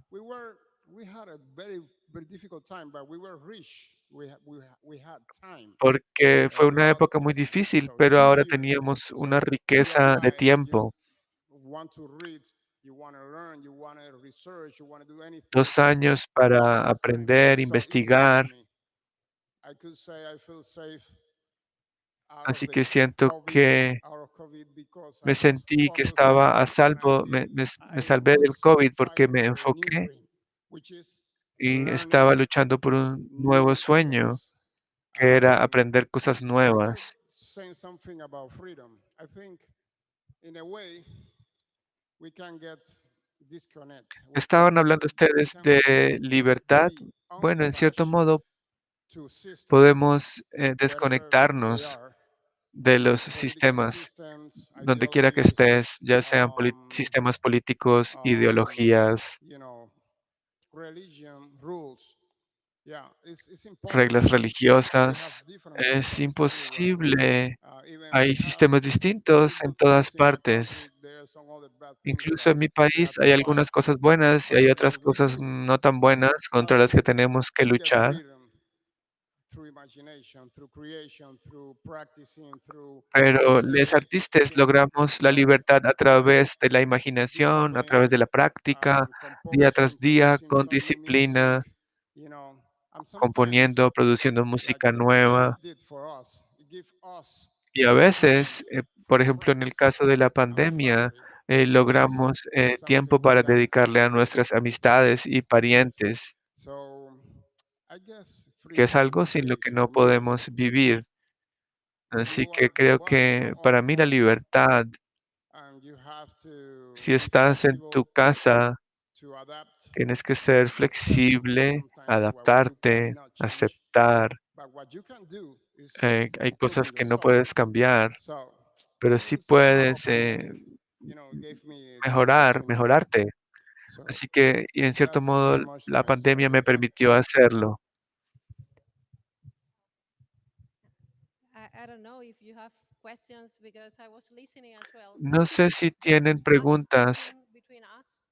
Speaker 5: we had a very very difficult time, but we were rich. We had time,
Speaker 2: porque
Speaker 5: a
Speaker 2: fue una
Speaker 5: lot
Speaker 2: época
Speaker 5: of
Speaker 2: muy
Speaker 5: time.
Speaker 2: difícil,
Speaker 5: So
Speaker 2: pero
Speaker 5: two
Speaker 2: ahora
Speaker 5: years.
Speaker 2: teníamos una
Speaker 5: So you
Speaker 2: riqueza de
Speaker 5: apply and you
Speaker 2: tiempo.
Speaker 5: want to read, you want to learn, you want to research, you want to do anything.
Speaker 2: 2 años
Speaker 5: Most
Speaker 2: para
Speaker 5: of the time.
Speaker 2: aprender,
Speaker 5: So it saved
Speaker 2: investigar.
Speaker 5: me. I could say I feel safe out of
Speaker 2: Así
Speaker 5: the
Speaker 2: que siento que
Speaker 5: out of COVID because I
Speaker 2: me
Speaker 5: was
Speaker 2: sentí que
Speaker 5: focused
Speaker 2: estaba a
Speaker 5: and
Speaker 2: salvo, me
Speaker 5: I
Speaker 2: salvé del
Speaker 5: was
Speaker 2: COVID porque
Speaker 5: fighting
Speaker 2: me
Speaker 5: for a new
Speaker 2: enfoqué
Speaker 5: dream, which is
Speaker 2: y
Speaker 5: learning
Speaker 2: estaba luchando por un nuevo
Speaker 5: new
Speaker 2: sueño,
Speaker 5: things.
Speaker 2: que era aprender cosas
Speaker 5: And we were
Speaker 2: nuevas.
Speaker 5: saying something about freedom. I think, in a way, we can get disconnect.
Speaker 2: Estaban hablando
Speaker 5: We
Speaker 2: ustedes
Speaker 5: can
Speaker 2: de libertad.
Speaker 5: be
Speaker 2: Bueno, en cierto
Speaker 5: undetached
Speaker 2: modo
Speaker 5: to systems,
Speaker 2: podemos
Speaker 5: wherever they
Speaker 2: desconectarnos
Speaker 5: are,
Speaker 2: de los
Speaker 5: political
Speaker 2: sistemas,
Speaker 5: systems,
Speaker 2: donde quiera que
Speaker 5: ideologies,
Speaker 2: estés, ya sean sistemas políticos,
Speaker 5: um,
Speaker 2: ideologías,
Speaker 5: you know, religion, rules. Yeah, it's
Speaker 2: reglas
Speaker 5: impossible. We have
Speaker 2: religiosas.
Speaker 5: different
Speaker 2: Es
Speaker 5: systems everywhere.
Speaker 2: imposible.
Speaker 5: Even
Speaker 2: Hay
Speaker 5: we have
Speaker 2: sistemas
Speaker 5: some
Speaker 2: distintos en
Speaker 5: good
Speaker 2: todas
Speaker 5: things in my country.
Speaker 2: partes.
Speaker 5: There are some other bad things
Speaker 2: Incluso
Speaker 5: that
Speaker 2: en mi
Speaker 5: we
Speaker 2: país
Speaker 5: have to
Speaker 2: hay
Speaker 5: fight.
Speaker 2: algunas cosas buenas y
Speaker 5: But
Speaker 2: hay otras
Speaker 5: what we
Speaker 2: cosas
Speaker 5: do
Speaker 2: no tan buenas contra las que
Speaker 5: artists
Speaker 2: tenemos que
Speaker 5: is get
Speaker 2: luchar.
Speaker 5: freedom through imagination, through creation, through practicing, through
Speaker 2: Pero
Speaker 5: each
Speaker 2: los
Speaker 5: day
Speaker 2: artistas
Speaker 5: getting
Speaker 2: logramos la
Speaker 5: yourself
Speaker 2: libertad a
Speaker 5: trained
Speaker 2: través de la
Speaker 5: with
Speaker 2: imaginación, a través
Speaker 5: discipline,
Speaker 2: de la práctica, día tras
Speaker 5: composing,
Speaker 2: día,
Speaker 5: producing
Speaker 2: con
Speaker 5: some new music,
Speaker 2: disciplina,
Speaker 5: you know, and sometimes
Speaker 2: componiendo, produciendo
Speaker 5: like
Speaker 2: música
Speaker 5: the pandemic
Speaker 2: nueva.
Speaker 5: did for us, it gave us
Speaker 2: Y a
Speaker 5: time
Speaker 2: veces, por
Speaker 5: for
Speaker 2: ejemplo, en el
Speaker 5: friends
Speaker 2: caso de la
Speaker 5: and
Speaker 2: pandemia,
Speaker 5: family, which is
Speaker 2: logramos
Speaker 5: something
Speaker 2: tiempo
Speaker 5: we
Speaker 2: para
Speaker 5: can
Speaker 2: dedicarle a
Speaker 5: take
Speaker 2: nuestras
Speaker 5: for granted.
Speaker 2: amistades y parientes,
Speaker 5: So I guess
Speaker 2: que es
Speaker 5: freedom
Speaker 2: algo sin lo
Speaker 5: is
Speaker 2: que no
Speaker 5: for me.
Speaker 2: podemos vivir.
Speaker 5: If
Speaker 2: Así
Speaker 5: you
Speaker 2: que
Speaker 5: are
Speaker 2: creo
Speaker 5: working
Speaker 2: que
Speaker 5: on
Speaker 2: para mí la
Speaker 5: home
Speaker 2: libertad,
Speaker 5: and you have to
Speaker 2: si
Speaker 5: be
Speaker 2: estás en tu
Speaker 5: flexible
Speaker 2: casa,
Speaker 5: to adapt,
Speaker 2: tienes que ser
Speaker 5: accept
Speaker 2: flexible,
Speaker 5: sometimes what you
Speaker 2: adaptarte,
Speaker 5: cannot change.
Speaker 2: aceptar.
Speaker 5: But what you can do is
Speaker 2: Hay
Speaker 5: improving
Speaker 2: cosas que no
Speaker 5: yourself.
Speaker 2: puedes cambiar,
Speaker 5: So
Speaker 2: pero sí
Speaker 5: somehow
Speaker 2: puedes
Speaker 5: pandemic, gave me this
Speaker 2: mejorar,
Speaker 5: opportunity.
Speaker 2: mejorarte.
Speaker 5: So
Speaker 2: Así que, y en cierto
Speaker 5: that's
Speaker 2: modo,
Speaker 5: pretty much
Speaker 2: la
Speaker 5: my
Speaker 2: pandemia
Speaker 5: story.
Speaker 2: me permitió hacerlo.
Speaker 1: I don't know if you have questions because I was listening as well.
Speaker 2: No
Speaker 1: This is
Speaker 2: sé si
Speaker 1: just
Speaker 2: tienen
Speaker 1: us
Speaker 2: preguntas.
Speaker 1: talking between us,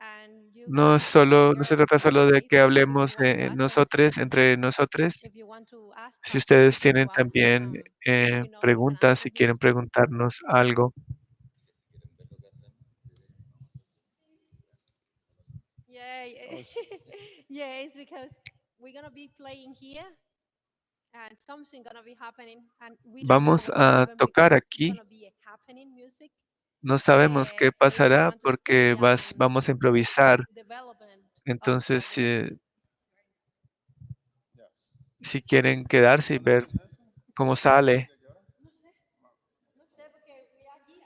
Speaker 1: and you
Speaker 2: No
Speaker 1: can
Speaker 2: solo, no
Speaker 1: share
Speaker 2: se
Speaker 1: as
Speaker 2: trata
Speaker 1: well
Speaker 2: solo de que
Speaker 1: basically if you
Speaker 2: hablemos
Speaker 1: want to ask something
Speaker 2: nosotros,
Speaker 1: to
Speaker 2: entre
Speaker 1: us.
Speaker 2: nosotros.
Speaker 1: If you want to ask
Speaker 2: Si ustedes
Speaker 1: something
Speaker 2: tienen
Speaker 1: to us,
Speaker 2: también
Speaker 1: let me know. We can
Speaker 2: preguntas,
Speaker 1: answer
Speaker 2: si
Speaker 1: here.
Speaker 2: quieren preguntarnos algo.
Speaker 1: Yeah, yeah, it's because we're gonna be playing here, and something gonna be happening, and we don't know
Speaker 2: Vamos
Speaker 1: what's gonna
Speaker 2: a
Speaker 1: happen
Speaker 2: tocar
Speaker 1: because it's
Speaker 2: aquí.
Speaker 1: gonna be a happening music.
Speaker 2: No sabemos qué
Speaker 1: So if you
Speaker 2: pasará
Speaker 1: want to
Speaker 2: porque
Speaker 1: stay and
Speaker 2: vamos a improvisar.
Speaker 1: development
Speaker 2: Entonces,
Speaker 1: of the
Speaker 5: Yes.
Speaker 2: si quieren quedarse y
Speaker 5: ¿Cuándo
Speaker 2: ver
Speaker 5: empieza eso?
Speaker 2: cómo sale.
Speaker 1: no sé, no sé porque we are here.